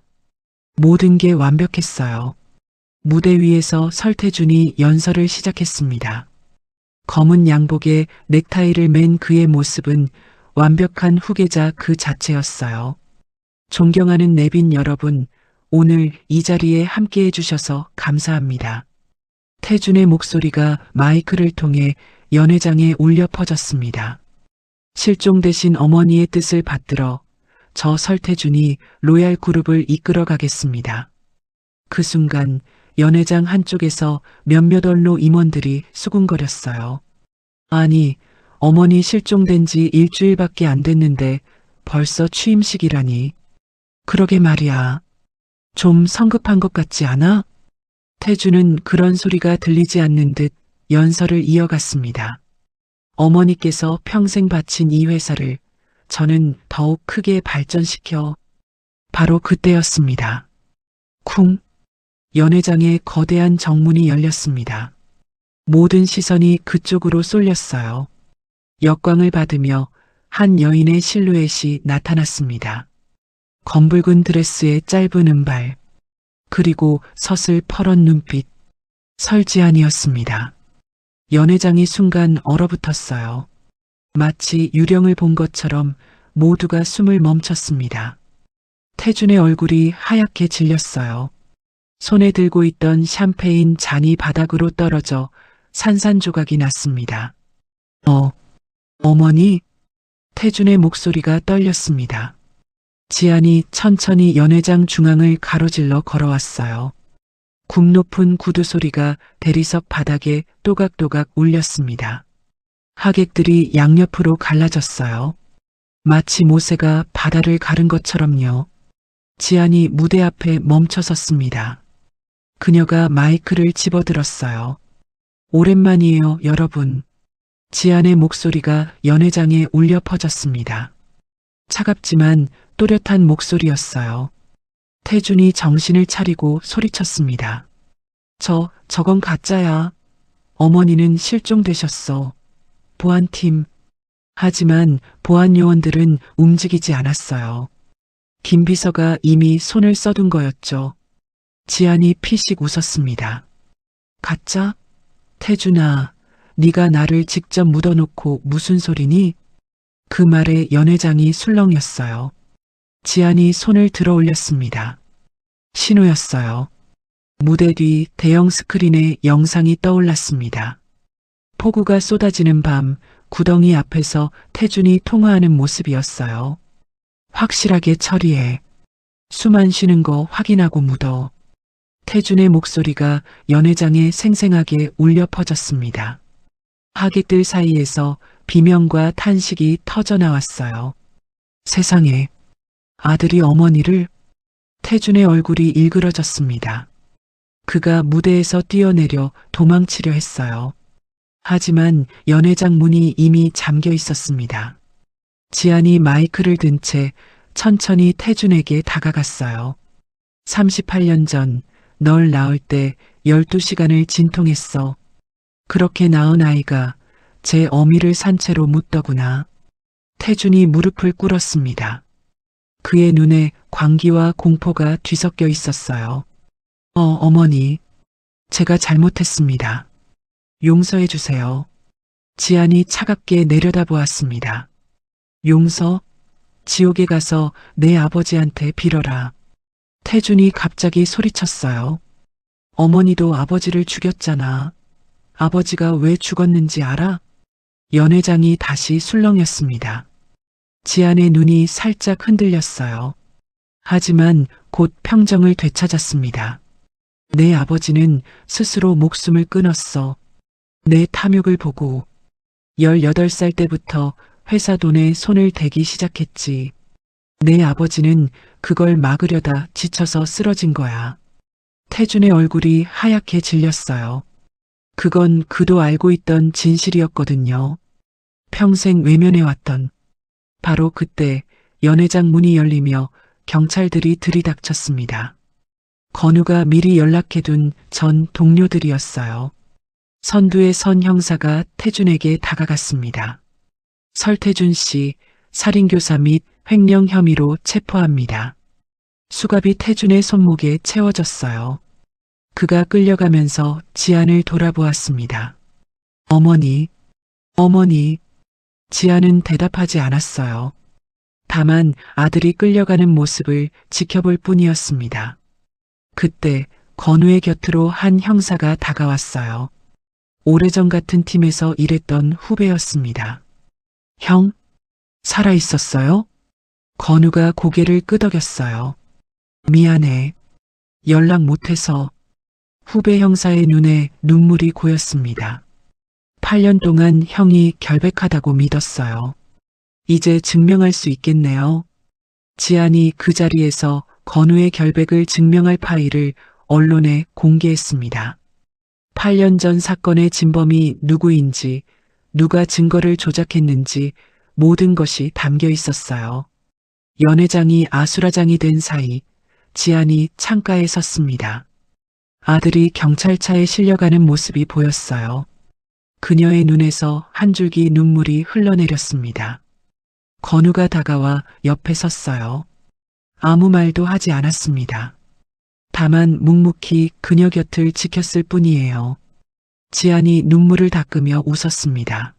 S2: 모든 게 완벽했어요. 무대 위에서 설태준이 연설을 시작했습니다. 검은 양복에 넥타이를 맨 그의 모습은 완벽한 후계자 그 자체였어요. 존경하는 내빈 여러분, 오늘 이 자리에 함께 해주셔서 감사합니다. 태준의 목소리가 마이크를 통해 연회장에 울려 퍼졌습니다. 실종되신 어머니의 뜻을 받들어 저 설태준이 로얄 그룹을 이끌어 가겠습니다. 그 순간 연회장 한쪽에서 몇몇 언로 임원들이 수군거렸어요. 아니, 어머니 실종된 지 일주일밖에 안 됐는데 벌써 취임식이라니. 그러게 말이야. 좀 성급한 것 같지 않아? 태준은 그런 소리가 들리지 않는 듯 연설을 이어갔습니다. 어머니께서 평생 바친 이 회사를 저는 더욱 크게 발전시켜. 바로 그때였습니다. 쿵. 연회장에 거대한 정문이 열렸습니다. 모든 시선이 그쪽으로 쏠렸어요. 역광을 받으며 한 여인의 실루엣이 나타났습니다. 검붉은 드레스에 짧은 은발, 그리고 서슬 퍼런 눈빛, 설지안이었습니다. 연회장이 순간 얼어붙었어요. 마치 유령을 본 것처럼 모두가 숨을 멈췄습니다. 태준의 얼굴이 하얗게 질렸어요. 손에 들고 있던 샴페인 잔이 바닥으로 떨어져 산산조각이 났습니다. 어머니? 태준의 목소리가 떨렸습니다. 지안이 천천히 연회장 중앙을 가로질러 걸어왔어요. 굽 높은 구두 소리가 대리석 바닥에 또각또각 울렸습니다. 하객들이 양옆으로 갈라졌어요. 마치 모세가 바다를 가른 것처럼요. 지안이 무대 앞에 멈춰 섰습니다. 그녀가 마이크를 집어들었어요. 오랜만이에요, 여러분. 지안의 목소리가 연회장에 울려 퍼졌습니다. 차갑지만 또렷한 목소리였어요. 태준이 정신을 차리고 소리쳤습니다. 저건 가짜야. 어머니는 실종되셨어. 보안팀. 하지만 보안 요원들은 움직이지 않았어요. 김 비서가 이미 손을 써둔 거였죠. 지안이 피식 웃었습니다. 가짜? 태준아, 네가 나를 직접 묻어놓고 무슨 소리니? 그 말에 연 회장이 술렁였어요. 지안이 손을 들어 올렸습니다. 신호였어요. 무대 뒤 대형 스크린에 영상이 떠올랐습니다. 폭우가 쏟아지는 밤, 구덩이 앞에서 태준이 통화하는 모습이었어요. 확실하게 처리해. 숨 안 쉬는 거 확인하고 묻어. 태준의 목소리가 연 회장에 생생하게 울려 퍼졌습니다. 하객들 사이에서 비명과 탄식이 터져 나왔어요. 세상에, 아들이 어머니를. 태준의 얼굴이 일그러졌습니다. 그가 무대에서 뛰어내려 도망치려 했어요. 하지만 연 회장 문이 이미 잠겨 있었습니다. 지안이 마이크를 든 채 천천히 태준에게 다가갔어요. 38년 전 널 낳을 때 12시간을 진통했어. 그렇게 낳은 아이가 제 어미를 산 채로 묻더구나. 태준이 무릎을 꿇었습니다. 그의 눈에 광기와 공포가 뒤섞여 있었어요. 어머니, 제가 잘못했습니다. 용서해 주세요. 지안이 차갑게 내려다보았습니다. 용서? 지옥에 가서 내 아버지한테 빌어라. 태준이 갑자기 소리쳤어요. 어머니도 아버지를 죽였잖아. 아버지가 왜 죽었는지 알아? 연 회장이 다시 술렁였습니다. 지안의 눈이 살짝 흔들렸어요. 하지만 곧 평정을 되찾았습니다. 내 아버지는 스스로 목숨을 끊었어. 내 탐욕을 보고 18살 때부터 회사 돈에 손을 대기 시작했지. 내 아버지는 그걸 막으려다 지쳐서 쓰러진 거야. 태준의 얼굴이 하얗게 질렸어요. 그건 그도 알고 있던 진실이었거든요. 평생 외면해왔던. 바로 그때 연 회장 문이 열리며 경찰들이 들이닥쳤습니다. 건우가 미리 연락해둔 전 동료들이었어요. 선두의 선 형사가 태준에게 다가갔습니다. 설태준 씨, 살인교사 및 횡령 혐의로 체포합니다. 수갑이 태준의 손목에 채워졌어요. 그가 끌려가면서 지안을 돌아보았습니다. 어머니. 지안은 대답하지 않았어요. 다만 아들이 끌려가는 모습을 지켜볼 뿐이었습니다. 그때 건우의 곁으로 한 형사가 다가왔어요. 오래전 같은 팀에서 일했던 후배였습니다. 형? 살아있었어요? 건우가 고개를 끄덕였어요. 미안해. 연락 못해서. 후배 형사의 눈에 눈물이 고였습니다. 8년 동안 형이 결백하다고 믿었어요. 이제 증명할 수 있겠네요. 지안이 그 자리에서 건우의 결백을 증명할 파일을 언론에 공개했습니다. 8년 전 사건의 진범이 누구인지, 누가 증거를 조작했는지 모든 것이 담겨 있었어요. 연 회장이 아수라장이 된 사이 지안이 창가에 섰습니다. 아들이 경찰차에 실려가는 모습이 보였어요. 그녀의 눈에서 한 줄기 눈물이 흘러내렸습니다. 건우가 다가와 옆에 섰어요. 아무 말도 하지 않았습니다. 다만 묵묵히 그녀 곁을 지켰을 뿐이에요. 지안이 눈물을 닦으며 웃었습니다.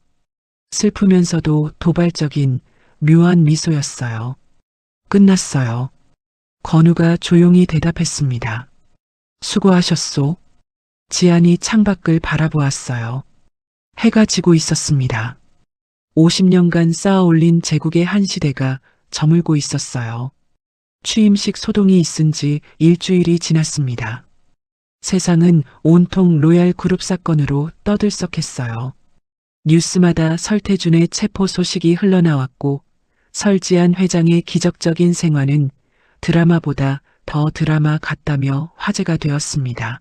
S2: 슬프면서도 도발적인 묘한 미소였어요. 끝났어요. 건우가 조용히 대답했습니다. 수고하셨소. 지안이 창밖을 바라보았어요. 해가 지고 있었습니다. 50년간 쌓아올린 제국의 한 시대가 저물고 있었어요. 취임식 소동이 있은 지 일주일이 지났습니다. 세상은 온통 로얄 그룹 사건으로 떠들썩했어요. 뉴스마다 설태준의 체포 소식이 흘러나왔고 설지한 회장의 기적적인 생還은 드라마보다 더 드라마 같다며 화제가 되었습니다.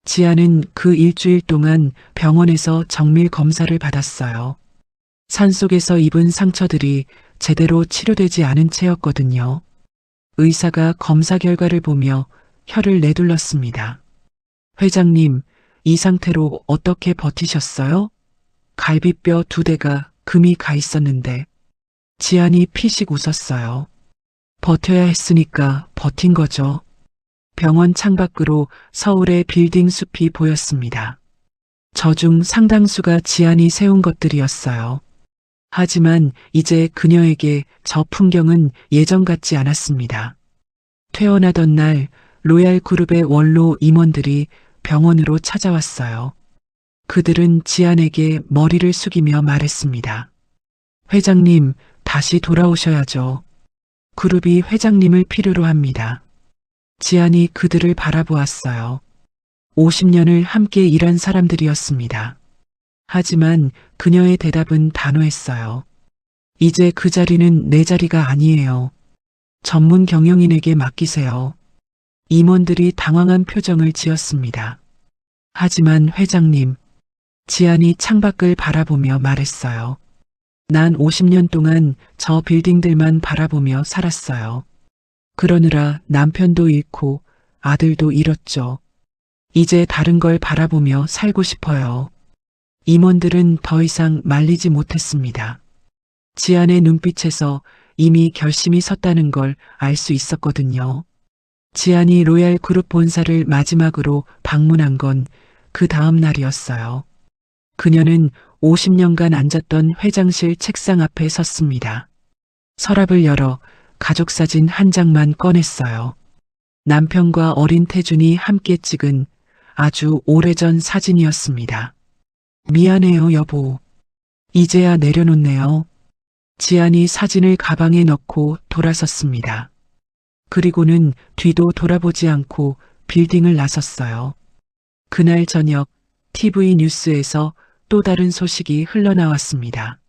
S2: 지안은 그 일주일 동안 병원에서 정밀 검사를 받았어요. 산속에서 입은 상처들이 제대로 치료되지 않은 채였거든요. 의사가 검사 결과를 보며 혀를 내둘렀습니다. 회장님, 이 상태로 어떻게 버티셨어요? 갈비뼈 2대가 금이 가 있었는데. 지안이 피식 웃었어요. 버텨야 했으니까 버틴 거죠. 병원 창밖으로 서울의 빌딩 숲이 보였습니다. 저중 상당수가 지안이 세운 것들이었어요. 하지만 이제 그녀에게 저 풍경은 예전 같지 않았습니다. 퇴원하던 날 로얄 그룹의 원로 임원들이 병원으로 찾아왔어요. 그들은 지안에게 머리를 숙이며 말했습니다. 회장님, 다시 돌아오셔야죠. 그룹이 회장님을 필요로 합니다. 지안이 그들을 바라보았어요. 50년을 함께 일한 사람들이었습니다. 하지만 그녀의 대답은 단호했어요. 이제 그 자리는 내 자리가 아니에요. 전문 경영인에게 맡기세요. 임원들이 당황한 표정을 지었습니다. 하지만 회장님, 지안이 창밖을 바라보며 말했어요. 난 50년 동안 저 빌딩들만 바라보며 살았어요. 그러느라 남편도 잃고 아들도 잃었죠. 이제 다른 걸 바라보며 살고 싶어요. 임원들은 더 이상 말리지 못했습니다. 지안의 눈빛에서 이미 결심이 섰다는 걸 알 수 있었거든요. 지안이 로얄 그룹 본사를 마지막으로 방문한 건 그 다음 날이었어요. 그녀는 50년간 앉았던 회장실 책상 앞에 섰습니다. 서랍을 열어 가족사진 한 장만 꺼냈어요. 남편과 어린 태준이 함께 찍은 아주 오래전 사진이었습니다. 미안해요, 여보. 이제야 내려놓네요. 지안이 사진을 가방에 넣고 돌아섰습니다. 그리고는 뒤도 돌아보지 않고 빌딩을 나섰어요. 그날 저녁 TV 뉴스에서 또 다른 소식이 흘러나왔습니다.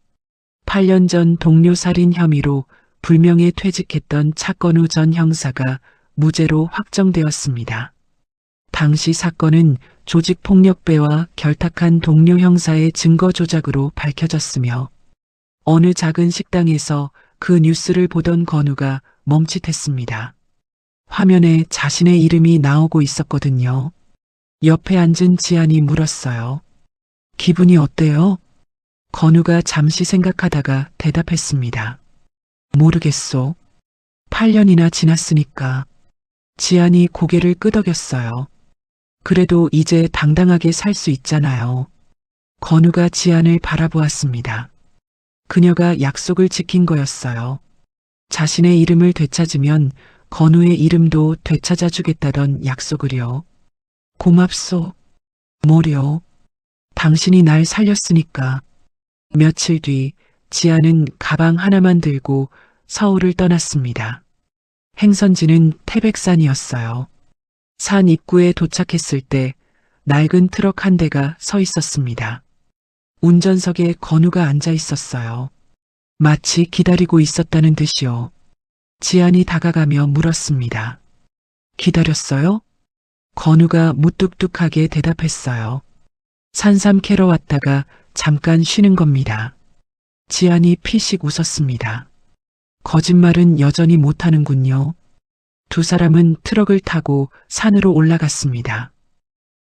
S2: 8년 전 동료 살인 혐의로 불명예 퇴직했던 차건우 전 형사가 무죄로 확정되었습니다. 당시 사건은 조직폭력배와 결탁한 동료 형사의 증거 조작으로 밝혀졌으며 어느 작은 식당에서 그 뉴스를 보던 건우가 멈칫했습니다. 화면에 자신의 이름이 나오고 있었거든요. 옆에 앉은 지안이 물었어요. 기분이 어때요? 건우가 잠시 생각하다가 대답했습니다. 모르겠소. 8년이나 지났으니까. 지안이 고개를 끄덕였어요. 그래도 이제 당당하게 살 수 있잖아요. 건우가 지안을 바라보았습니다. 그녀가 약속을 지킨 거였어요. 자신의 이름을 되찾으면 건우의 이름도 되찾아 주겠다던 약속을요. 고맙소. 뭐려? 당신이 날 살렸으니까. 며칠 뒤 지안은 가방 하나만 들고 서울을 떠났습니다. 행선지는 태백산이었어요. 산 입구에 도착했을 때 낡은 트럭 한 대가 서 있었습니다. 운전석에 건우가 앉아 있었어요. 마치 기다리고 있었다는 듯이요. 지안이 다가가며 물었습니다. 기다렸어요? 건우가 무뚝뚝하게 대답했어요. 산삼 캐러 왔다가 잠깐 쉬는 겁니다. 지안이 피식 웃었습니다. 거짓말은 여전히 못하는군요. 두 사람은 트럭을 타고 산으로 올라갔습니다.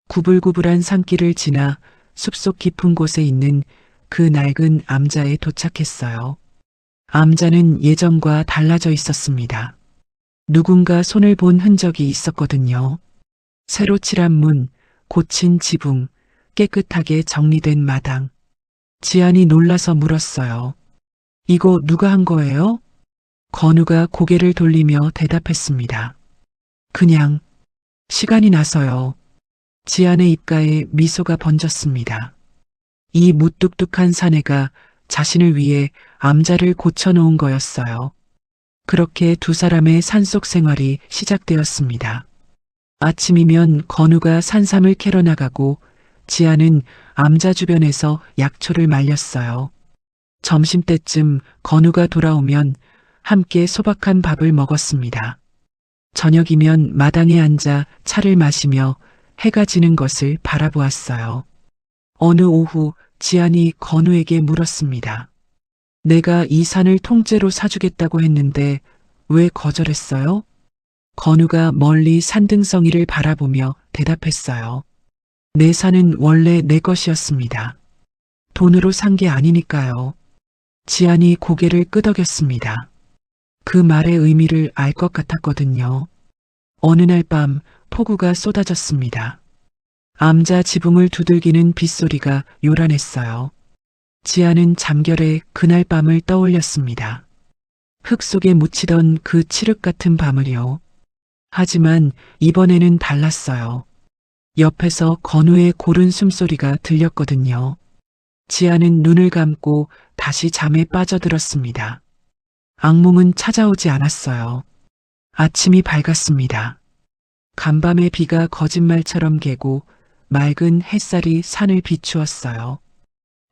S2: 구불구불한 산길을 지나 숲속 깊은 곳에 있는 그 낡은 암자에 도착했어요. 암자는 예전과 달라져 있었습니다. 누군가 손을 본 흔적이 있었거든요. 새로 칠한 문, 고친 지붕, 깨끗하게 정리된 마당. 지안이 놀라서 물었어요. 이거 누가 한 거예요? 건우가 고개를 돌리며 대답했습니다. 그냥 시간이 나서요. 지안의 입가에 미소가 번졌습니다. 이 무뚝뚝한 사내가 자신을 위해 암자를 고쳐놓은 거였어요. 그렇게 두 사람의 산속 생활이 시작되었습니다. 아침이면 건우가 산삼을 캐러 나가고 지안은 암자 주변에서 약초를 말렸어요. 점심때쯤 건우가 돌아오면 함께 소박한 밥을 먹었습니다. 저녁이면 마당에 앉아 차를 마시며 해가 지는 것을 바라보았어요. 어느 오후 지안이 건우에게 물었습니다. 내가 이 산을 통째로 사주겠다고 했는데 왜 거절했어요? 건우가 멀리 산등성이를 바라보며 대답했어요. 내 산은 원래 내 것이었습니다. 돈으로 산 게 아니니까요. 지안이 고개를 끄덕였습니다. 그 말의 의미를 알 것 같았거든요. 어느 날 밤 폭우가 쏟아졌습니다. 암자 지붕을 두들기는 빗소리가 요란했어요. 지안은 잠결에 그날 밤을 떠올렸습니다. 흙 속에 묻히던 그 칠흑 같은 밤을요. 하지만 이번에는 달랐어요. 옆에서 건우의 고른 숨소리가 들렸거든요. 지안은 눈을 감고 다시 잠에 빠져들었습니다. 악몽은 찾아오지 않았어요. 아침이 밝았습니다. 간밤의 비가 거짓말처럼 개고 맑은 햇살이 산을 비추었어요.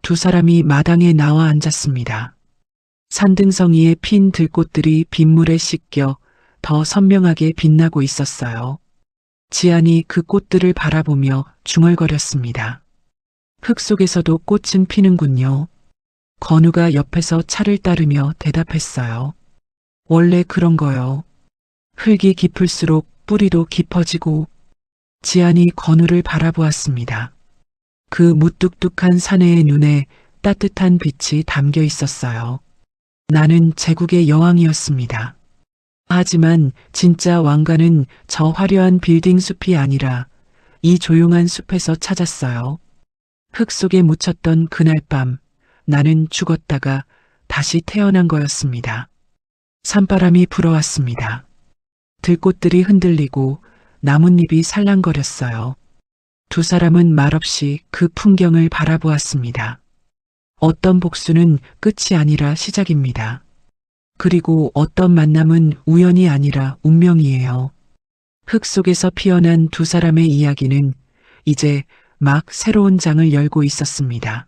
S2: 두 사람이 마당에 나와 앉았습니다. 산등성이에 핀 들꽃들이 빗물에 씻겨 더 선명하게 빛나고 있었어요. 지안이 그 꽃들을 바라보며 중얼거렸습니다. 흙 속에서도 꽃은 피는군요. 건우가 옆에서 차를 따르며 대답했어요. 원래 그런 거요. 흙이 깊을수록 뿌리도 깊어지고. 지안이 건우를 바라보았습니다. 그 무뚝뚝한 사내의 눈에 따뜻한 빛이 담겨 있었어요. 나는 제국의 여왕이었습니다. 하지만 진짜 왕가는 저 화려한 빌딩 숲이 아니라 이 조용한 숲에서 찾았어요. 흙 속에 묻혔던 그날 밤 나는 죽었다가 다시 태어난 거였습니다. 산바람이 불어왔습니다. 들꽃들이 흔들리고 나뭇잎이 살랑거렸어요. 두 사람은 말없이 그 풍경을 바라보았습니다. 어떤 복수는 끝이 아니라 시작입니다. 그리고 어떤 만남은 우연이 아니라 운명이에요. 흙 속에서 피어난 두 사람의 이야기는 이제 막 새로운 장을 열고 있었습니다.